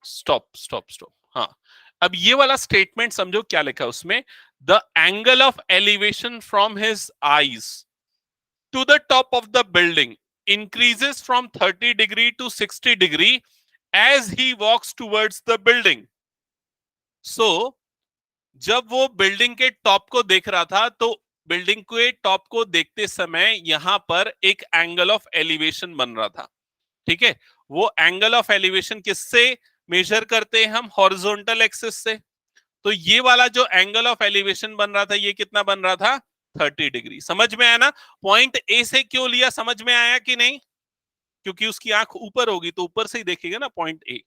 Speaker 1: Stop stop stop. हाँ, अब ये वाला स्टेटमेंट समझो क्या लिखा है उसमें। The angle of elevation from his eyes to the top of the building increases from 30 degree to 60 degree as he walks towards the building. So जब वो बिल्डिंग के टॉप को देख रहा था तो बिल्डिंग के टॉप को देखते समय यहां पर एक एंगल ऑफ एलिवेशन बन रहा था। ठीक है, वो एंगल ऑफ एलिवेशन किससे मेजर करते हैं हम? हॉरिजॉन्टल एक्सिस से। तो ये वाला जो एंगल ऑफ एलिवेशन बन रहा था, ये कितना बन रहा था? 30 डिग्री। समझ में आया ना? पॉइंट ए से क्यों लिया, समझ में आया कि नहीं? क्योंकि उसकी आंख ऊपर होगी तो ऊपर से ही देखेगा ना पॉइंट ए।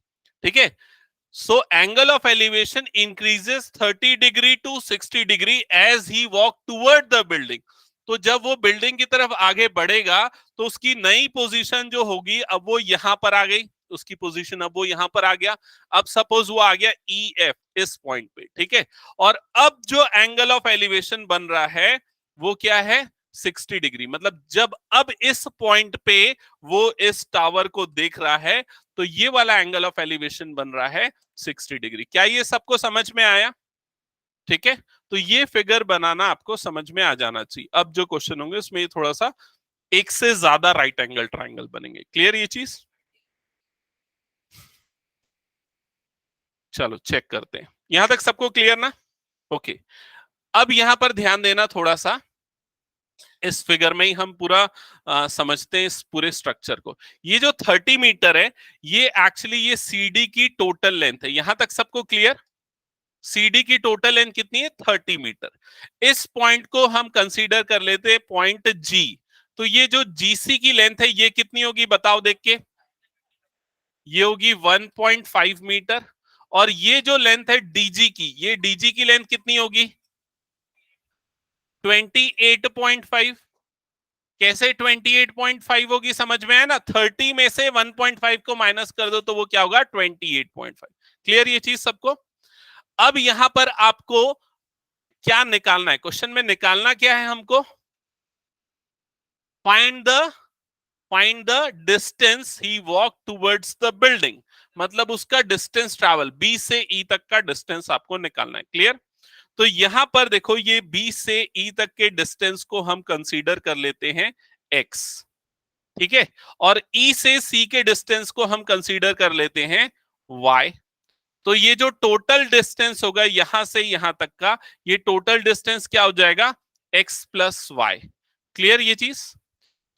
Speaker 1: ठीक है, so angle of elevation increases 30 degree to 60 degree as he walk toward the building। तो जब वो बिल्डिंग की तरफ आगे बढ़ेगा तो उसकी नई पोजीशन जो होगी, अब वो यहां पर आ गई, उसकी पोजीशन अब वो यहां पर आ गया। अब सपोज वो आ गया EF, इस पॉइंट पे। ठीक है, और अब जो एंगल ऑफ एलिवेशन बन रहा है वो क्या है? 60 डिग्री। मतलब जब अब इस पॉइंट पे वो इस टावर को देख रहा है तो ये वाला एंगल ऑफ एलिवेशन बन रहा है 60 डिग्री। क्या ये सबको समझ में आया? ठीक है, तो ये फिगर बनाना आपको समझ में आ जाना चाहिए। अब जो क्वेश्चन होंगे उसमें थोड़ा सा एक से ज्यादा राइट एंगल ट्राइंगल बनेंगे। क्लियर ये चीज? चलो चेक करते हैं, यहां तक सबको क्लियर ना? ओके, अब यहां पर ध्यान देना थोड़ा सा। इस फिगर में ही हम पूरा समझते हैं इस पूरे स्ट्रक्चर को। ये जो 30 मीटर है, ये एक्चुअली ये सीडी की टोटल लेंथ है। यहां तक सबको क्लियर? सीडी की टोटल लेंथ कितनी है? 30 मीटर। इस पॉइंट को हम कंसीडर कर लेते हैं पॉइंट जी। तो ये जो जीसी की लेंथ है ये कितनी होगी बताओ देख के? ये होगी 1.5 मीटर। और ये जो लेंथ है डीजी की, ये डीजी की लेंथ कितनी होगी? 28.5। कैसे 28.5 होगी समझ में आया ना? 30 में से 1.5 को माइनस कर दो तो वो क्या होगा? 28.5। क्लियर ये चीज सबको? अब यहां पर आपको क्या निकालना है? क्वेश्चन में निकालना क्या है हमको? Find the distance he walk towards the building. मतलब उसका डिस्टेंस ट्रैवल, बी से ई तक का डिस्टेंस आपको निकालना है। क्लियर? तो यहां पर देखो, ये बी से ई तक के डिस्टेंस को हम कंसीडर कर लेते हैं एक्स, ठीक है? और ई से सी के डिस्टेंस को हम कंसीडर कर लेते हैं वाई। तो ये जो टोटल डिस्टेंस होगा यहां से यहां तक का, ये टोटल डिस्टेंस क्या हो जाएगा? X plus y. क्लियर ये चीज?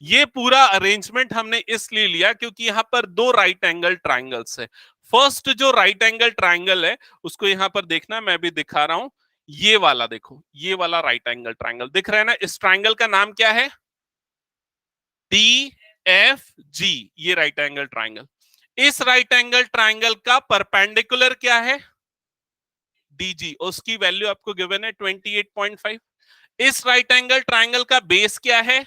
Speaker 1: ये पूरा अरेंजमेंट हमने इसलिए लिया क्योंकि यहां पर दो राइट एंगल ट्राइंगल्स है। फर्स्ट जो राइट एंगल ट्राइंगल है उसको यहां पर देखना, मैं भी दिखा रहा हूं। ये वाला देखो, ये वाला राइट एंगल ट्राइंगल दिख रहा है ना? इस ट्राइंगल का नाम क्या है? डी एफ जी। ये राइट एंगल ट्राइंगल। इस राइट एंगल ट्राइंगल का परपेंडिकुलर क्या है? डीजी। उसकी वैल्यू आपको गिवन है 28.5। इस राइट एंगल ट्राइंगल का बेस क्या है?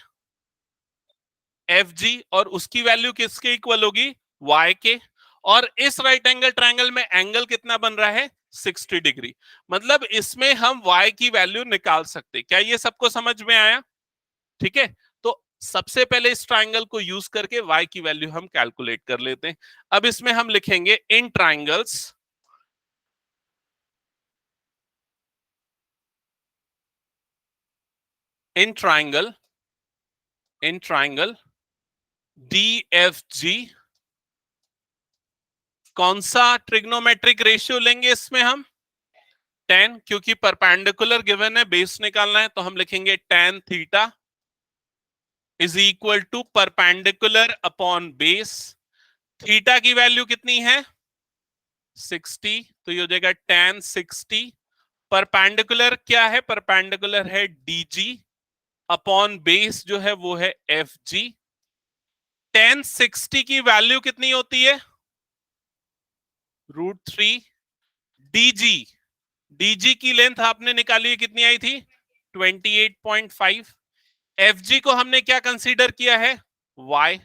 Speaker 1: F G. और उसकी वैल्यू किसके इक्वल होगी? वाई के। और इस राइट एंगल ट्राइंगल में एंगल कितना बन रहा है? 60 डिग्री। मतलब इसमें हम वाई की वैल्यू निकाल सकते। क्या ये सबको समझ में आया? ठीक है। तो सबसे पहले इस ट्राइंगल को यूज करके वाई की वैल्यू हम कैलकुलेट कर लेते हैं। अब इसमें हम लिखेंगे in triangles, in triangle D F G, कौन सा ट्रिग्नोमेट्रिक रेशियो लेंगे इसमें हम? 10, क्योंकि परपेंडिकुलर गिवन है, बेस निकालना है, तो हम लिखेंगे tan theta is equal to perpendicular upon base. Theta की वैल्यू कितनी है? 60। तो ये हो जाएगा tan 60। परपेंडिकुलर क्या है? परपेंडिकुलर है डीजी अपॉन बेस जो है वो है एफ जी। tan 60 की वैल्यू कितनी होती है? √3। डीजी, डीजी की लेंथ आपने निकाली है, कितनी आई थी? 28.5। एफ जी को हमने क्या कंसीडर किया है? वाई।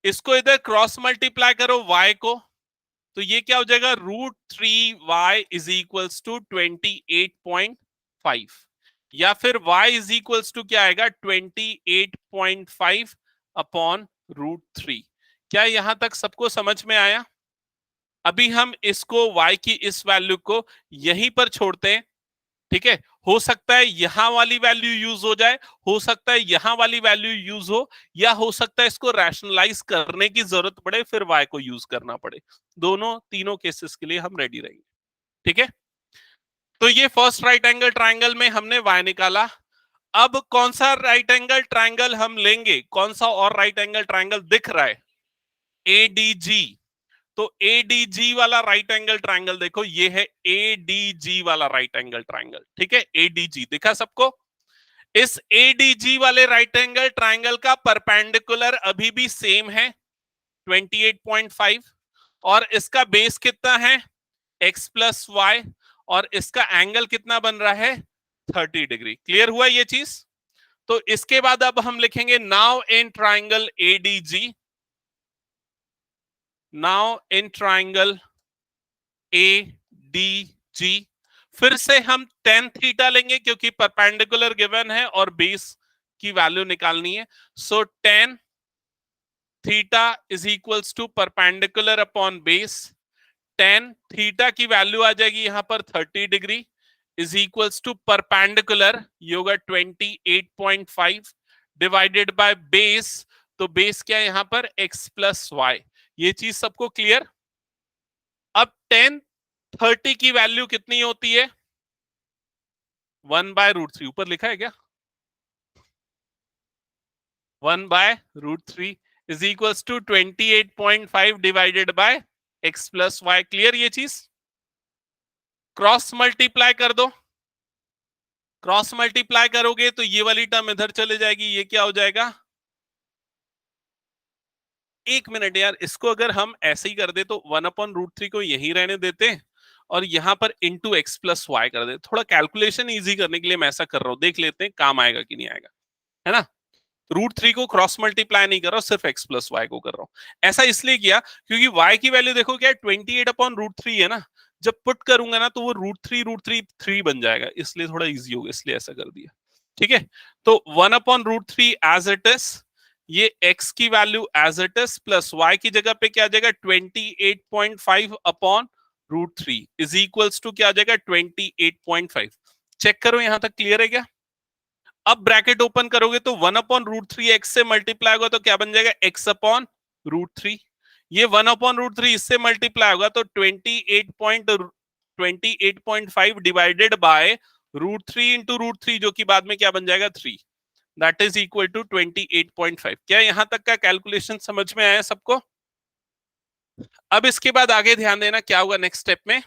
Speaker 1: इसको इधर क्रॉस मल्टीप्लाई करो वाई को, तो ये क्या हो जाएगा? √3y is equals to 28.5। या फिर y इज इक्वल्स टू क्या आएगा? 28.5 अपॉन √3। क्या यहां तक सबको समझ में आया? अभी हम इसको y की इस वैल्यू को यहीं पर छोड़ते हैं, ठीक है? हो सकता है यहां वाली वैल्यू यूज हो जाए, हो सकता है यहां वाली वैल्यू यूज हो, या हो सकता है इसको रैशनलाइज करने की जरूरत पड़े फिर y को यूज करना पड़े। दोनों तीनों केसेस के लिए हम रेडी रहेंगे, ठीक है? तो ये फर्स्ट राइट एंगल ट्राइंगल में हमने y निकाला। अब कौन सा राइट एंगल ट्राइंगल हम लेंगे? कौन सा और राइट एंगल ट्राइंगल दिख रहा है? एडीजी। तो एडीजी वाला राइट एंगल ट्राइंगल देखो, ये है एडीजी वाला राइट एंगल ट्राइंगल, ठीक है? एडीजी दिखा सबको? इस एडीजी वाले राइट एंगल ट्राइंगल का परपेंडिकुलर अभी भी सेम है 28.5, और इसका बेस कितना है? x plus y. और इसका एंगल कितना बन रहा है? 30 डिग्री। क्लियर हुआ ये चीज? तो इसके बाद अब हम लिखेंगे now in triangle ADG, now in triangle ADG, फिर से हम tan थीटा लेंगे क्योंकि परपेंडिकुलर गिवन है और बेस की वैल्यू निकालनी है। So tan theta is equals to perpendicular upon base. tan theta की वैल्यू आ जाएगी यहां पर 30 degree is equals to perpendicular, ये होगा 28.5 डिवाइडेड बाय बेस। तो बेस क्या है यहां पर? x plus y. ये चीज सबको क्लियर? अब tan 30 की वैल्यू कितनी होती है? 1/√3। ऊपर लिखा है क्या? 1/√3 is equals to 28.5 divided by x plus y. Clear ये चीज? क्रॉस मल्टीप्लाई कर दो। क्रॉस मल्टीप्लाई करोगे तो ये वाली टर्म इधर चले जाएगी, ये क्या हो जाएगा? 1 मिनट यार, इसको अगर हम ऐसे ही कर दे तो 1/√3 को यही रहने देते और यहां पर इंटू एक्स प्लस वाई कर दे। थोड़ा कैलकुलेशन इजी करने के लिए मैं ऐसा कर रहा हूं, देख लेते हैं काम आएगा कि नहीं आएगा, है ना। √3 को क्रॉस मल्टीप्लाई नहीं कर रहा हूं, सिर्फ एक्स प्लस वाई को कर रहा हूं। ऐसा इसलिए किया क्योंकि वाई की वैल्यू देखो क्या है, 28/√3 है ना। जब पुट करूंगा ना तो वो √3 बन जाएगा, इसलिए थोड़ा इजी होगा, इसलिए ऐसा कर दिया। ठीक है, तो 1/√3 एज इट इज, ये x की value as it is, plus y की जगह पे क्या आ जाएगा 28.5/√3 इज इक्वल्स टू क्या आ जाएगा 28.5। चेक करो यहां तक क्लियर है क्या? अब ब्रैकेट ओपन करोगे तो 1/√3 x से मल्टीप्लाई होगा तो क्या बन जाएगा x/√3। ये 1/√3 इससे मल्टीप्लाई होगा तो 28.5 डिवाइडेड बाय √3 इंटू √3, जो कि बाद में क्या बन जाएगा 3, दैट इज इक्वल टू 28.5। क्या यहां तक का कैलकुलेशन समझ में आया सबको? अब इसके बाद आगे ध्यान देना क्या होगा नेक्स्ट स्टेप में।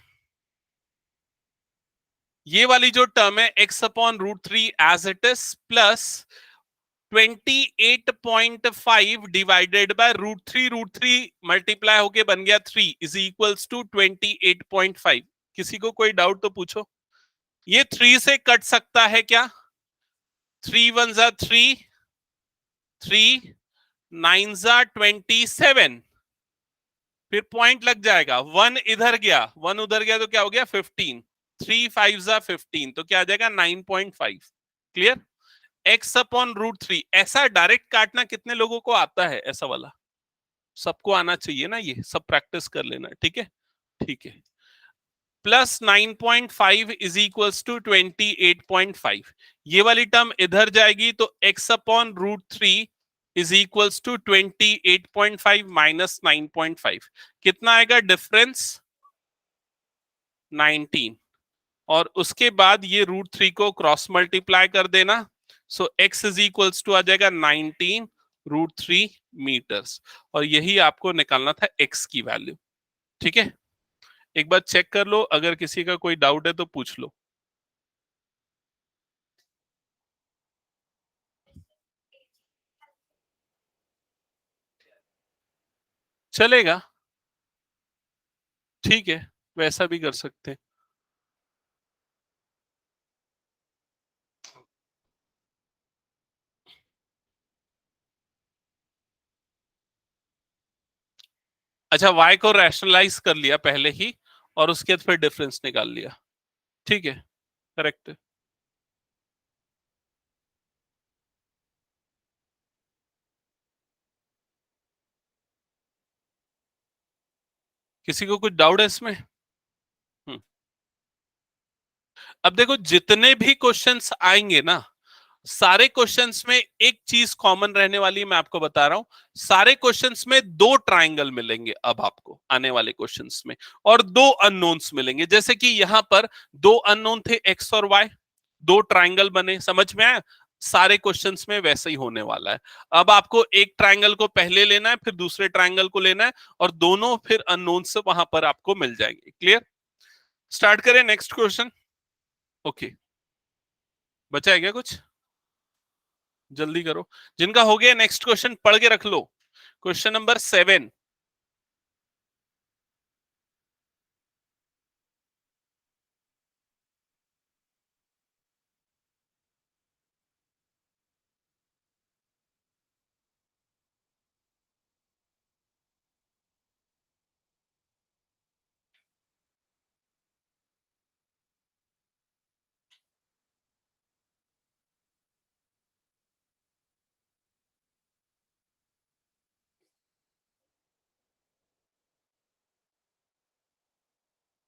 Speaker 1: ये वाली जो टर्म है x/√3 as it is plus 28.5 divided by √3 multiply होके बन गया 3 इज इक्वल्स टू 28.5। किसी को कोई डाउट तो पूछो। ये 3 से कट सकता है क्या? 3 1 जा 3, 3 9 जा 27, फिर पॉइंट लग जाएगा। 1 इधर गया, 1 उधर गया तो क्या हो गया 15, 3 5 जा 15 तो क्या आ जाएगा 9.5। क्लियर? x/√3 ऐसा डायरेक्ट काटना कितने लोगों को आता है? ऐसा वाला सबको आना चाहिए ना, ये सब प्रैक्टिस कर लेना, ठीक है। ठीक है, प्लस 9.5 इज इक्वल्स टू 28.5। ये वाली टर्म इधर जाएगी तो x/√3 is equals to 28.5 minus 9.5, कितना आएगा डिफरेंस 19। और उसके बाद ये √3 को क्रॉस मल्टीप्लाई कर देना, सो x इज इक्वल्स टू आ जाएगा 19 √3 मीटर्स, और यही आपको निकालना था x की वैल्यू। ठीक है, एक बार चेक कर लो, अगर किसी का कोई डाउट है तो पूछ लो। चलेगा, ठीक है, वैसा भी कर सकते हैं। अच्छा, y को रैशनलाइज कर लिया पहले ही और उसके बाद फिर डिफरेंस निकाल लिया। ठीक है, करेक्ट है। किसी को कुछ डाउट है इसमें? अब देखो, जितने भी क्वेश्चंस आएंगे ना, सारे क्वेश्चंस में एक चीज कॉमन रहने वाली है, मैं आपको बता रहा हूं। सारे क्वेश्चंस में दो ट्राइंगल मिलेंगे अब आपको आने वाले क्वेश्चंस में, और दो अननोन्स मिलेंगे। जैसे कि यहां पर दो अननोन थे एक्स और वाई, दो ट्राइंगल बने, समझ में आया? सारे क्वेश्चंस में वैसे ही होने वाला है। अब आपको एक ट्राइंगल को पहले लेना है, फिर दूसरे ट्राइंगल को लेना है, और दोनों फिर अननोन से वहां पर आपको मिल जाएंगे। क्लियर? स्टार्ट करें नेक्स्ट क्वेश्चन। ओके, बचा है क्या कुछ? जल्दी करो, जिनका हो गया नेक्स्ट क्वेश्चन पढ़ के रख लो। Question number 7।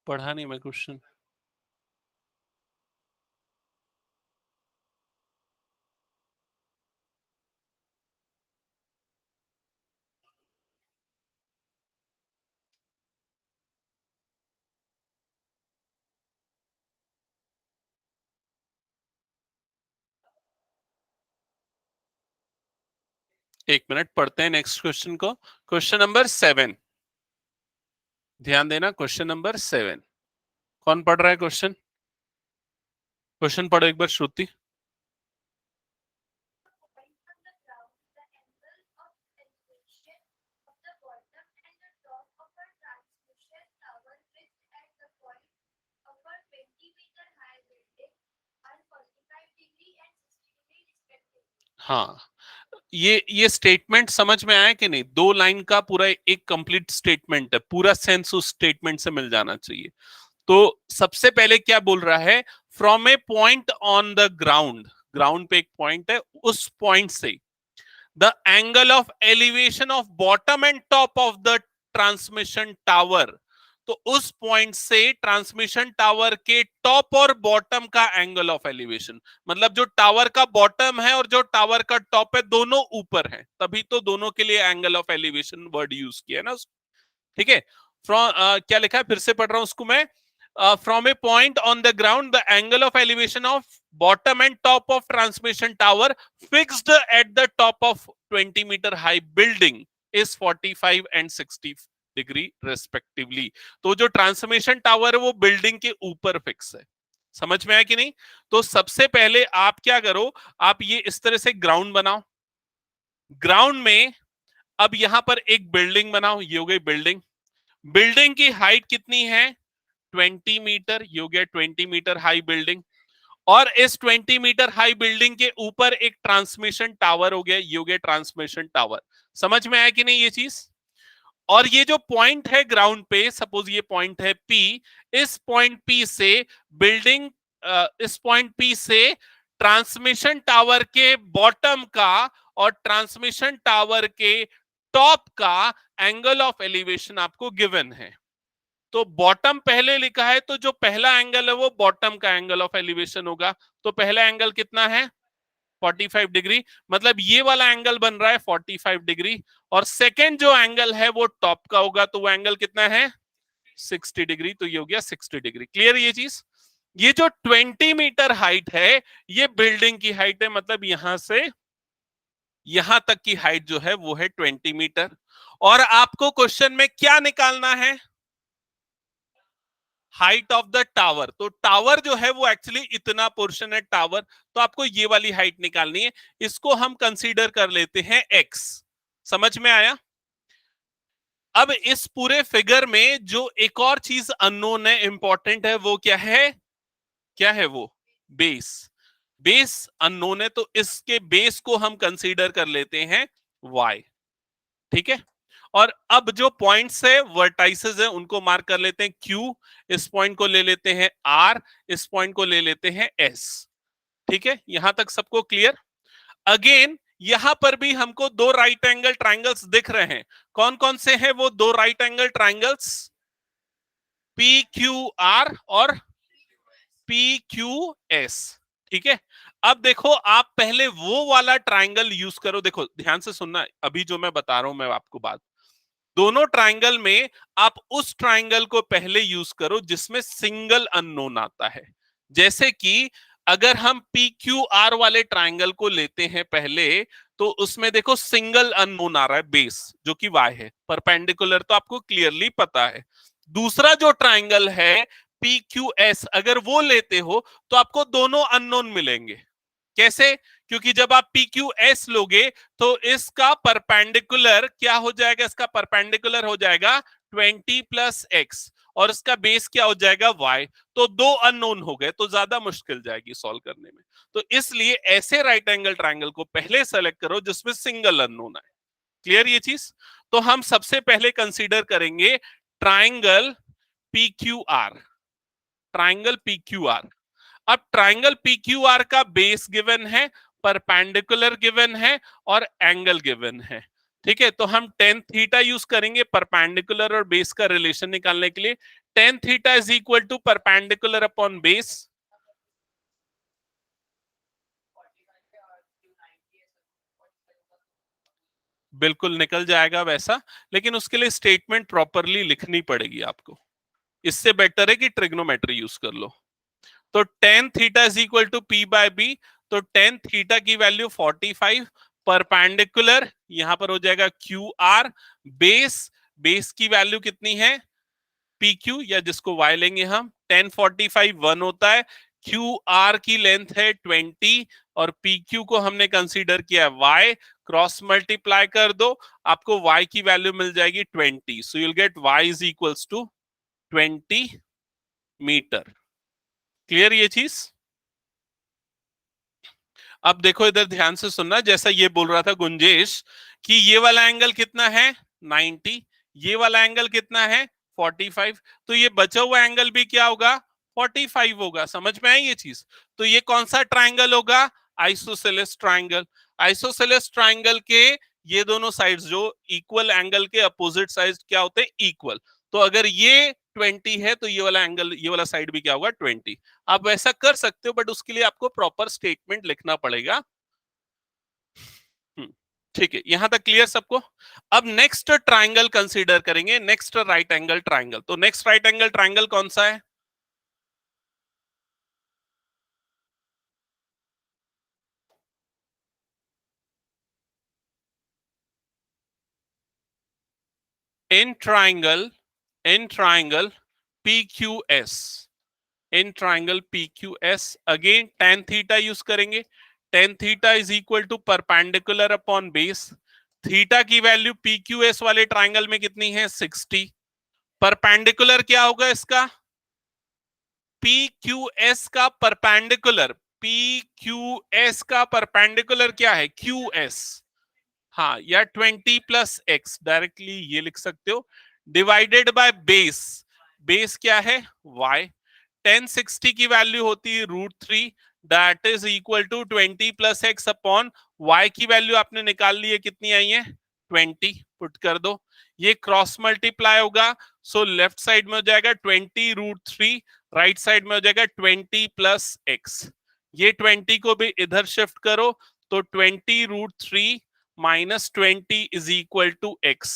Speaker 1: पढ़ा नहीं मैं क्वेश्चन। एक मिनट, पढ़ते हैं नेक्स्ट क्वेश्चन को। क्वेश्चन नंबर 7, ध्यान देना, क्वेश्चन नंबर 7। कौन पढ़ रहा है क्वेश्चन? क्वेश्चन पढ़ो एक बार श्रुति। हाँ, ये स्टेटमेंट समझ में आया कि नहीं? 2 लाइन का पूरा एक कंप्लीट स्टेटमेंट है, पूरा सेंस उस स्टेटमेंट से मिल जाना चाहिए। तो सबसे पहले क्या बोल रहा है? From a point on the ground, ground पे एक पॉइंट है, उस पॉइंट से the angle of elevation of bottom and top of the transmission tower, तो उस पॉइंट से ट्रांसमिशन टावर के टॉप और बॉटम का एंगल ऑफ एलिवेशन, मतलब जो टावर का बॉटम है और जो टावर का टॉप है दोनों ऊपर है, तभी तो दोनों के लिए angle of elevation word use किया है ना। ठीक है, फ्रॉम क्या लिखा है, फिर से पढ़ रहा हूं उसको मैं। From a point on the ground the angle of elevation of bottom and top of transmission tower fixed at the top of 20 metre high building is 45 and 60 degree respectively. तो जो ट्रांसमिशन टावर है वो building के ऊपर fix है। समझ में आया कि नहीं? तो सबसे पहले आप क्या करो, आप ये इस तरह से ग्राउंड बनाओ। ग्राउंड में अब यहां पर एक बिल्डिंग बनाओ, ये हो गई बिल्डिंग। बिल्डिंग की हाइट कितनी है? 20 मीटर, ये हो गया 20 मीटर हाई बिल्डिंग। और इस 20 मीटर हाई बिल्डिंग के ऊपर एक ट्रांसमिशन टावर हो गया, ये हो गया ट्रांसमिशन टावर। समझ में आया कि नहीं ये चीज? और ये जो पॉइंट है ग्राउंड पे, सपोज ये पॉइंट है पी, इस पॉइंट पी से बिल्डिंग, इस पॉइंट पी से ट्रांसमिशन टावर के बॉटम का और ट्रांसमिशन टावर के टॉप का एंगल ऑफ एलिवेशन आपको गिवन है। तो बॉटम पहले लिखा है, तो जो पहला एंगल है वो बॉटम का एंगल ऑफ एलिवेशन होगा। तो पहला एंगल कितना है? 45 डिग्री, मतलब ये वाला एंगल बन रहा है 45 डिग्री। और सेकेंड जो एंगल है वो टॉप का होगा, तो वो एंगल कितना है? 60 डिग्री। तो ये हो गया 60 डिग्री। क्लियर ये चीज? ये जो 20 मीटर हाइट है ये बिल्डिंग की हाइट है, मतलब यहां से यहां तक की हाइट जो है वो है 20 मीटर। और आपको क्वेश्चन में क्या निकालना है? Height of the tower. तो टावर जो है वो एक्चुअली इतना पोर्शन है टावर, तो आपको ये वाली हाइट निकालनी है। इसको हम कंसीडर कर लेते हैं x। समझ में आया? अब इस पूरे फिगर में जो एक और चीज अननोन है, इंपॉर्टेंट है, वो क्या है? क्या है वो? बेस। बेस अननोन है, तो इसके बेस को हम कंसीडर कर लेते हैं y। ठीक है, और अब जो पॉइंट्स है, वर्टाइसेस है, उनको मार्क कर लेते हैं Q, इस पॉइंट को ले लेते हैं R, इस पॉइंट को ले लेते हैं S। ठीक है, यहां तक सबको क्लियर? अगेन यहां पर भी हमको दो राइट एंगल ट्राइंगल्स दिख रहे हैं। कौन कौन से हैं वो दो राइट एंगल ट्राइंगल्स? PQR और PQS। ठीक है, अब देखो आप पहले वो वाला ट्राइंगल यूज करो। देखो ध्यान से सुनना, अभी जो मैं बता रहा हूं मैं आपको बात, दोनों ट्राइंगल में आप उस ट्राइंगल को पहले यूज करो जिसमें सिंगल अननोन आता है। जैसे कि अगर हम PQR वाले ट्राइंगल को लेते हैं पहले, तो उसमें देखो सिंगल अननोन आ रहा है, बेस जो कि y है, परपेंडिकुलर तो आपको क्लियरली पता है। दूसरा जो ट्राइंगल है PQS, अगर वो लेते हो तो आपको दोनों अननोन मिलेंगे। कैसे? क्योंकि जब आप PQS लोगे तो इसका परपेंडिकुलर क्या हो जाएगा? इसका परपेंडिकुलर हो जाएगा 20 प्लस x, और इसका बेस क्या हो जाएगा? y। तो दो अननोन हो गए, तो ज्यादा मुश्किल जाएगी सॉल्व करने में। तो इसलिए ऐसे राइट एंगल ट्राइंगल को पहले सेलेक्ट करो जिसमें सिंगल अननोन आए। क्लियर ये चीज? तो हम सबसे पहले कंसीडर करेंगे ट्राइंगल PQR। Triangle PQR। अब ट्राइंगल PQR का बेस गिवन है, परपेंडिकुलर गिवन है और एंगल गिवन है। ठीक है, तो हम टेन थीटा यूज करेंगे परपेंडिकुलर और बेस का रिलेशन निकालने के लिए। Tan theta is equal to perpendicular upon base. बिल्कुल निकल जाएगा वैसा, लेकिन उसके लिए स्टेटमेंट प्रॉपरली लिखनी पड़ेगी आपको। इससे बेटर है कि ट्रिग्नोमेट्री यूज कर लो। तो tan theta is equal to P by B। तो टेन थीटा की वैल्यू 45, परपेंडिकुलर यहां पर हो जाएगा क्यू आर, बेस की वैल्यू कितनी है पी क्यू, या जिसको y लेंगे हम 1045 1 होता है, क्यू आर की लेंथ है 20 और पी क्यू को हमने कंसीडर किया है y, क्रॉस मल्टीप्लाई कर दो, आपको y की वैल्यू मिल जाएगी 20, so you'll get y is equals to 20 metre. Clear ये चीज? अब देखो इधर ध्यान से सुनना, जैसा ये बोल रहा था गुंजेश कि ये वाला एंगल कितना है 90, ये वाला एंगल कितना है 45, तो ये बचा हुआ एंगल भी क्या होगा 45 होगा। समझ में आई ये चीज? तो ये कौन सा ट्राइंगल होगा? Isosceles triangle. आइसोसेलेस ट्राइंगल के ये दोनों साइड्स जो इक्वल एंगल के अपोजिट साइड क्या होते हैं इक्वल, तो अगर ये 20 है तो ये वाला एंगल, ये वाला साइड भी क्या होगा 20। आप वैसा कर सकते हो बट उसके लिए आपको प्रॉपर स्टेटमेंट लिखना पड़ेगा। ठीक है, यहां तक क्लियर सबको? अब नेक्स्ट ट्राइंगल कंसीडर करेंगे, नेक्स्ट राइट एंगल ट्राइंगल। तो नेक्स्ट राइट एंगल ट्राइंगल कौन सा है? In triangle P Q S, in triangle P Q S again tan theta use करेंगे। Tan theta is equal to perpendicular upon base. Theta की value P Q S वाले triangle में कितनी है 60। Perpendicular क्या होगा इसका? पी क्यू एस का परपेंडिकुलर, पी क्यू एस का परपेंडिकुलर क्या है क्यू एस, हाँ, या 20 प्लस एक्स डायरेक्टली ये लिख सकते हो, डिवाइडेड बाय बेस, बेस क्या है y। 1060 की वैल्यू होती है √3, that is equal to 20 plus x upon y की वैल्यू आपने निकाल ली है, कितनी आई है 20, पुट कर दो, ये क्रॉस मल्टीप्लाई होगा, सो लेफ्ट साइड में हो जाएगा 20 √3, राइट साइड में हो जाएगा 20 प्लस एक्स। ये 20 को भी इधर शिफ्ट करो तो 20 √3 minus 20 is equal to x.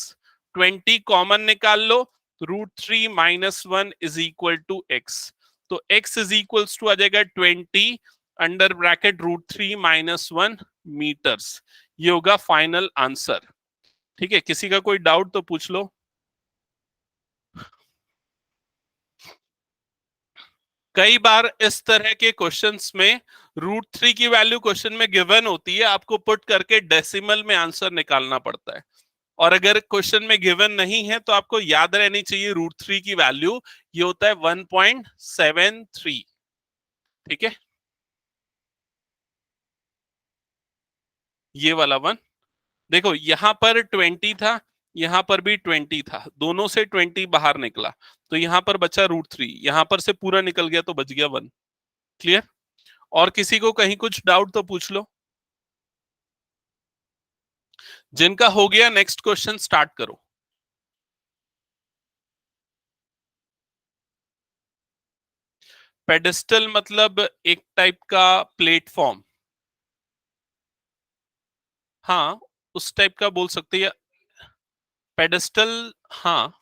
Speaker 1: 20 common निकाल लो, √3 minus 1 is equal to x, तो x इज इक्वल्स टू आ जाएगा 20 अंडर ब्रैकेट √3 माइनस 1 मीटर्स। ये होगा फाइनल आंसर। ठीक है, किसी का कोई डाउट तो पूछ लो। कई बार इस तरह के क्वेश्चंस में √3 की वैल्यू क्वेश्चन में गिवन होती है, आपको पुट करके डेसिमल में आंसर निकालना पड़ता है, और अगर क्वेश्चन में गिवन नहीं है तो आपको याद रहनी चाहिए √3 की वैल्यू ये होता है 1.73। ठीक है, ये वाला वन देखो, यहां पर 20 था, यहां पर भी 20 था, दोनों से 20 बाहर निकला, तो यहां पर बचा √3, यहां पर से पूरा निकल गया तो बच गया 1। क्लियर? और किसी को कहीं कुछ डाउट तो पूछ लो। जिनका हो गया नेक्स्ट क्वेश्चन स्टार्ट करो। पेडेस्टल मतलब एक टाइप का प्लेटफॉर्म, हाँ, उस टाइप का बोल सकते हैं पेडेस्टल, हाँ,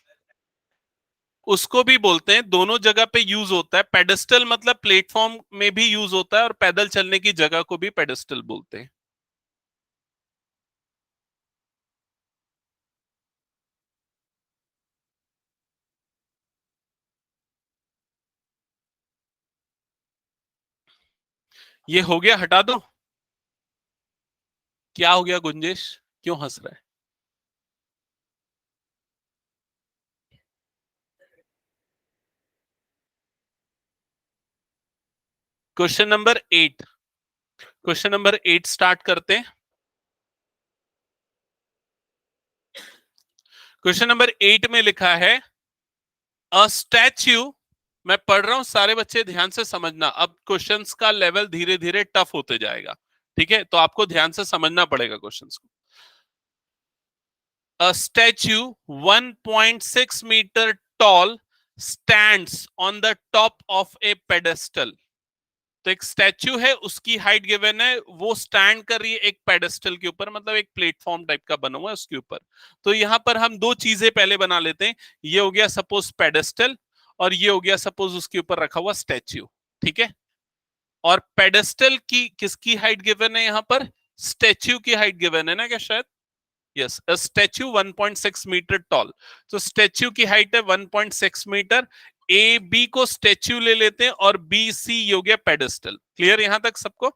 Speaker 1: उसको भी बोलते हैं, दोनों जगह पे यूज होता है। पेडेस्टल मतलब प्लेटफॉर्म में भी यूज होता है और पैदल चलने की जगह को भी पेडेस्टल बोलते हैं। ये हो गया, हटा दो। क्या हो गया गुंजेश, क्यों हंस रहा है? Question number 8, question number 8 start करते हैं। क्वेश्चन नंबर 8 में लिखा है अ स्टैच्यू, मैं पढ़ रहा हूं, सारे बच्चे ध्यान से समझना, अब क्वेश्चंस का लेवल धीरे धीरे टफ होते जाएगा। ठीक है, तो आपको ध्यान से समझना पड़ेगा क्वेश्चंस को। A statue 1.6 meter tall stands on the top of a pedestal। तो एक स्टैच्यू है, उसकी हाइट गिवन है, वो स्टैंड कर रही है एक पेडेस्टल के ऊपर, मतलब एक प्लेटफॉर्म टाइप का बना हुआ है उसके ऊपर। तो यहां पर हम दो चीजें पहले बना लेते हैं, ये हो गया सपोज पेडेस्टल, और ये हो गया सपोज उसके ऊपर रखा हुआ स्टैच्यू। ठीक है, और पेडेस्टल की किसकी हाइट गिवन है यहां पर स्टैच्यू की हाइट गिवन है ना क्या शायद? Yes, a statue 1.6 metre tall. तो स्टैच्यू की हाइट है 1.6 मीटर। ए बी को स्टैच्यू ले लेते हैं और बी सी ये हो गया पेडेस्टल। क्लियर यहां तक सबको?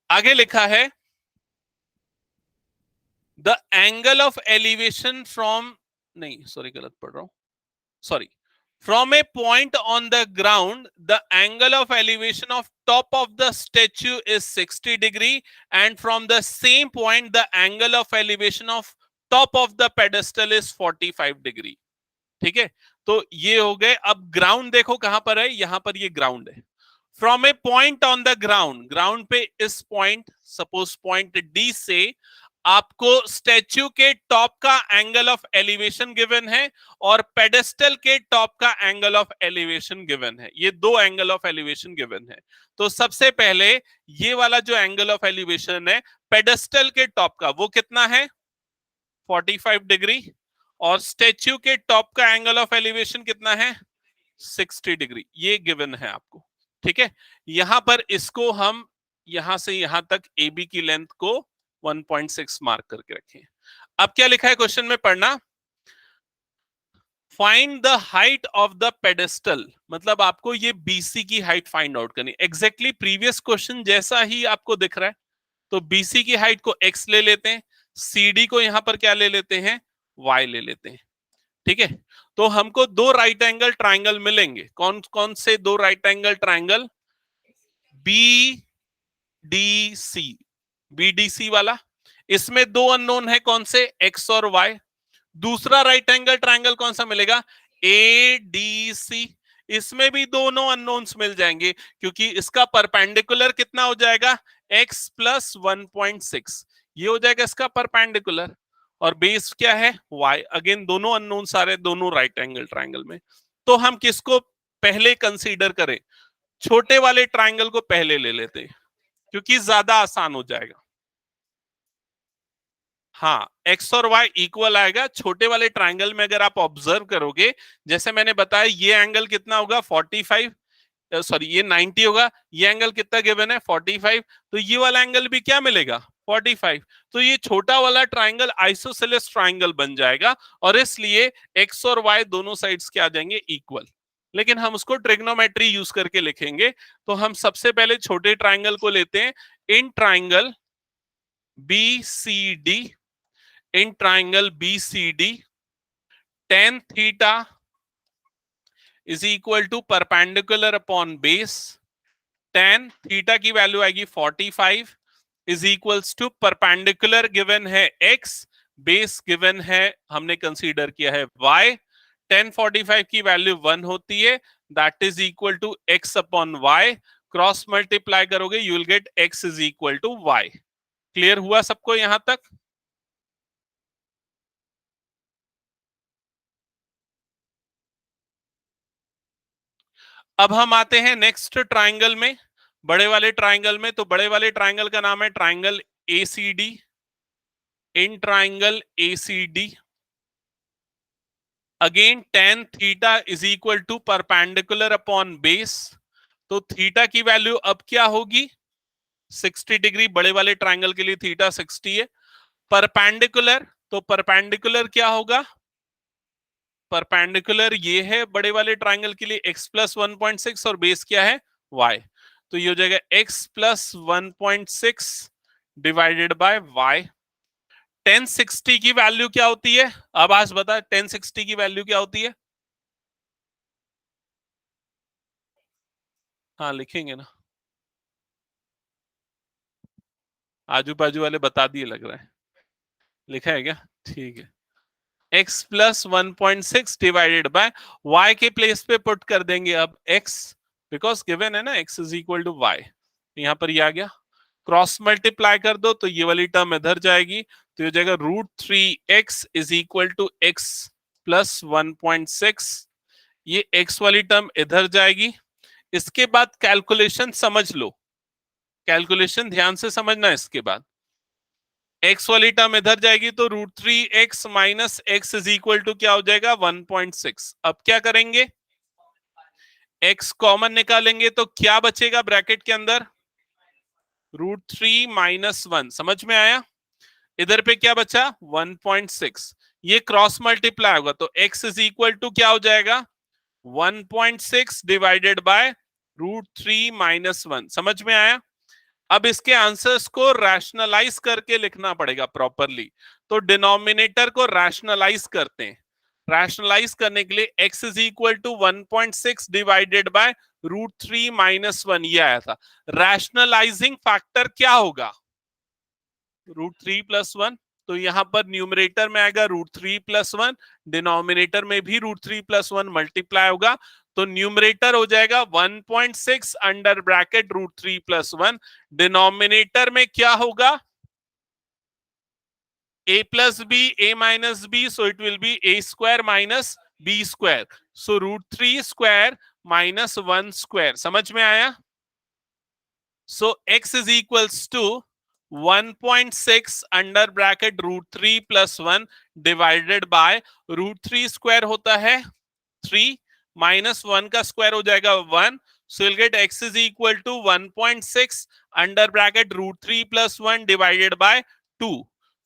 Speaker 1: आगे लिखा है the angle of elevation from, नहीं सॉरी गलत पढ़ रहा हूं, sorry, from a point on the ground the angle of elevation of top of the statue is 60 degree, and from the same point the angle of elevation of top of the pedestal is 45 degree। ठीक है, तो ये हो गए। अब ground देखो कहां पर है, यहां पर ये ग्राउंड है। From a point on the ground, ground पे इस पॉइंट, सपोज पॉइंट डी से आपको स्टैच्यू के टॉप का एंगल ऑफ एलिवेशन गिवन है और पेडेस्टल के टॉप का एंगल ऑफ एलिवेशन गिवन है। ये दो एंगल ऑफ एलिवेशन गिवन है। तो सबसे पहले ये वाला जो एंगल ऑफ एलिवेशन है पेडेस्टल के टॉप का, वो कितना है? 45 डिग्री। और स्टैच्यू के टॉप का एंगल ऑफ एलिवेशन कितना है? 60 डिग्री। ये गिवन है आपको। ठीक है, यहां पर इसको हम यहां से यहां तक ए बी की लेंथ को 1.6 मार्क करके रखें। अब क्या लिखा है क्वेश्चन में पढ़ना, find the height of the pedestal. मतलब आपको ये बीसी की हाइट फाइंड आउट करनी। एग्जैक्टली प्रीवियस क्वेश्चन जैसा ही आपको दिख रहा है। तो बीसी की हाइट को एक्स ले लेते हैं, सीडी को यहां पर क्या ले लेते हैं? वाई ले लेते हैं। ठीक है, तो हमको दो राइट एंगल ट्राइंगल मिलेंगे। कौन कौन से दो right angle triangle? B D C, B D C वाला। इसमें दो अननोन है, कौन से? एक्स और वाई। दूसरा राइट एंगल ट्राइंगल कौन सा मिलेगा? A D C. इसमें भी दोनों अननोन्स मिल जाएंगे, क्योंकि इसका परपेंडिकुलर कितना हो जाएगा? x plus 1.6। ये हो जाएगा इसका परपेंडिकुलर। और बेस क्या है? y। अगेन दोनों अननोन सारे दोनों राइट एंगल ट्राइंगल में। तो हम किसको पहले कंसीडर करें? छोटे वाले ट्राइंगल को पहले ले लेते हैं, क्योंकि ज्यादा आसान हो जाएगा। हाँ, एक्स और वाई इक्वल आएगा। छोटे वाले ट्राइंगल में अगर आप ऑब्जर्व करोगे, जैसे मैंने बताया, ये एंगल कितना होगा? 45, सॉरी ये 90 होगा। ये एंगल कितना गिवन है? 45। तो ये वाला एंगल भी क्या मिलेगा? 45। तो ये छोटा वाला ट्राइंगल आइसोसेलेस ट्राइंगल बन जाएगा, और इसलिए एक्स और वाई दोनों साइड्स के आ जाएंगे इक्वल। लेकिन हम उसको ट्रिग्नोमेट्री यूज करके लिखेंगे। तो हम सबसे पहले छोटे ट्राइंगल को लेते हैं। In triangle B C D, in triangle B C D, tan theta is equal to perpendicular upon base. tan theta की वैल्यू आएगी 45 is equals to perpendicular given है x, बेस गिवन है, हमने कंसीडर किया है y। tan 45 की value 1 होती है, that is equal to x upon y। Cross multiply करोगे you will get x is equal to y। Clear हुआ सबको यहां तक? अब हम आते हैं नेक्स्ट ट्राइंगल में, बड़े वाले ट्राइंगल में। तो बड़े वाले ट्राइंगल का नाम है triangle A C D. In triangle A C D again tan theta is equal to perpendicular upon base. तो थीटा की वैल्यू अब क्या होगी? 60 डिग्री। बड़े वाले ट्राइंगल के लिए थीटा 60 है। परपेंडिकुलर, तो परपेंडिकुलर क्या होगा? परपेंडिकुलर ये है बड़े वाले ट्राइंगल के लिए x प्लस 1.6 और बेस क्या है? y। तो ये हो जाएगा x plus 1.6 divided by y। 1060 की वैल्यू क्या होती है? अब आज बता, 1060 की वैल्यू क्या होती है? हाँ लिखेंगे ना, आजू बाजू वाले बता दिए लग रहा है। लिखा है क्या? ठीक है, x plus 1.6 divided by y के प्लेस पे पुट कर देंगे अब x, बिकॉज गिवन है ना x is equal to y। यहां पर ये आ गया, क्रॉस मल्टीप्लाई कर दो तो ये वाली टर्म इधर जाएगी। तो ये जाएगा √3x is equal to x plus 1.6। ये x वाली टर्म इधर जाएगी। इसके बाद कैलकुलेशन समझ लो, कैलकुलेशन ध्यान से समझना। इसके बाद x वाली टर्म इधर जाएगी, तो √3x minus x is equal to क्या हो जाएगा? 1.6। अब क्या करेंगे? x कॉमन निकालेंगे तो क्या बचेगा ब्रैकेट के अंदर? √3 - 1, समझ में आया? इधर पे क्या बचा 1.6, ये क्रॉस मल्टीप्लाई होगा तो x इज इक्वल टू क्या हो जाएगा 1.6 डिवाइडेड बाय √3 - 1, समझ में आया? अब इसके आंसर्स को रैशनलाइज करके लिखना पड़ेगा प्रॉपरली, तो डिनोमिनेटर को रैशनलाइज करते हैं। रैशनलाइज करने के लिए x is equal to 1.6 divided by √3 - 1 ये आया था। रैशनलाइजिंग फैक्टर क्या होगा √3 + 1, तो यहां पर न्यूमरेटर में आएगा √3 + 1, डिनोमिनेटर में भी √3 + 1 मल्टीप्लाई होगा, तो न्यूमरेटर हो जाएगा 1.6 अंडर ब्रैकेट √3 + 1, डिनोमिनेटर में क्या होगा a + b a - b, so it will be a square minus b square, so √3 square minus 1 square, समझ में आया? So x is equals to 1.6 under bracket √3 + 1 divided by √3 square होता है 3 माइनस 1 का square हो जाएगा 1, so you'll get x is equal to 1.6 under bracket √3 + 1 divided by 2,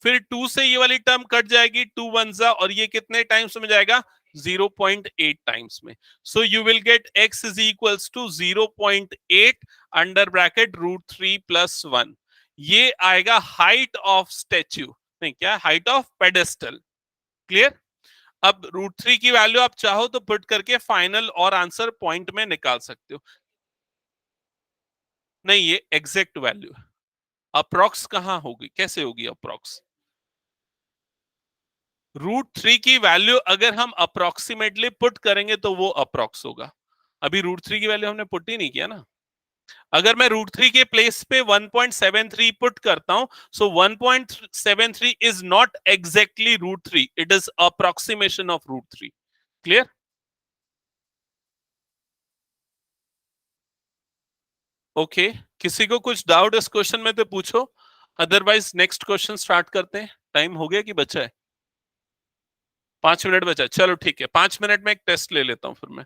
Speaker 1: फिर 2 से ये वाली टर्म कट जाएगी 2 1 जा, और ये कितने टाइम्स में जाएगा 0.8 टाइम्स में, so you will get x is equals to 0.8 under bracket √3 + 1, ये आएगा हाइट ऑफ स्टैच्यू, नहीं क्या हाइट ऑफ पेडेस्टल। क्लियर? अब √3 की वैल्यू आप चाहो तो पुट करके फाइनल और आंसर पॉइंट में निकाल सकते हो। नहीं, ये एग्जैक्ट वैल्यू है, अप्रॉक्स कहां होगी, कैसे होगी अप्रॉक्स? √3 की वैल्यू अगर हम अप्रोक्सीमेटली पुट करेंगे तो वो अप्रॉक्स होगा, अभी √3 की वैल्यू हमने पुट ही नहीं किया ना। अगर मैं √3 के प्लेस पे 1.73 पुट करता हूं, सो 1.73 is not exactly √3, it is approximation of √3। Clear? Okay, किसी को कुछ डाउट इस क्वेश्चन में तो पूछो, अदरवाइज नेक्स्ट क्वेश्चन स्टार्ट करते हैं। टाइम हो गया कि बचा है? 5 मिनट बचा है, चलो ठीक है, 5 मिनट में एक टेस्ट ले लेता हूं फिर मैं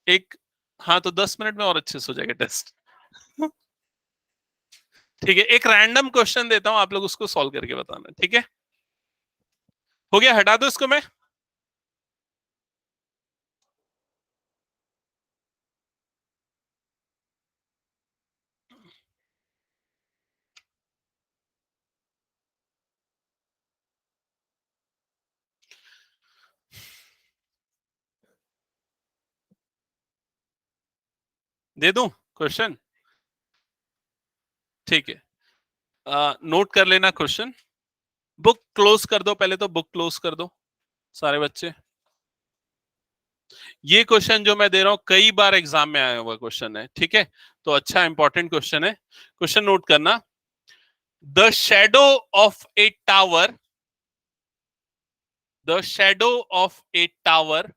Speaker 1: एक, हाँ तो 10 मिनट में और अच्छे से हो जाएगा टेस्ट। ठीक है, एक रैंडम क्वेश्चन देता हूं, आप लोग उसको सॉल्व करके बताना, ठीक है? हो गया, हटा दो इसको मैं। दे दूं क्वेश्चन? ठीक है, नोट कर लेना क्वेश्चन, बुक क्लोज कर दो, पहले तो बुक क्लोज कर दो सारे बच्चे। ये क्वेश्चन जो मैं दे रहा हूं कई बार एग्जाम में आया हुआ क्वेश्चन है, ठीक है? तो अच्छा इंपॉर्टेंट क्वेश्चन है, क्वेश्चन नोट करना। The shadow of A tower, the shadow of A tower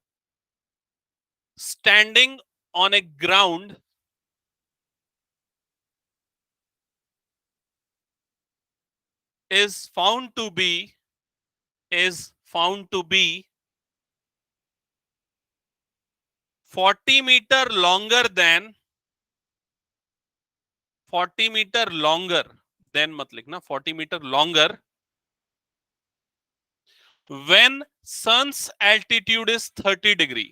Speaker 1: standing on A ground is found to be is found to be 40 meter longer than 40 meter longer than मत लिखना 40 meter longer when sun's altitude is 30 degree,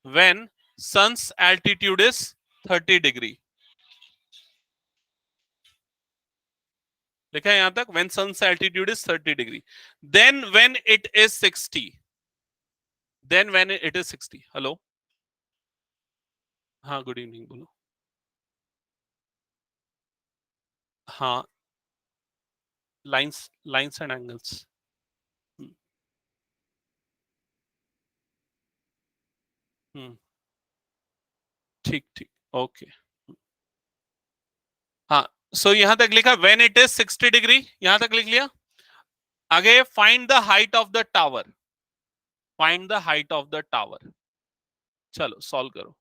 Speaker 1: when sun's altitude is 30 degree, लिखा है यहां तक when sun's altitude is 30 degree, then when it is 60, then when it is 60, hello हाँ good evening बोलो। हाँ, lines and angles, ठीक ठीक, okay. हाँ, सो यहां तक लिखा व्हेन इट इज 60 डिग्री, यहां तक लिख लिया। आगे find the height of the tower, find the height of the tower, चलो सॉल्व करो।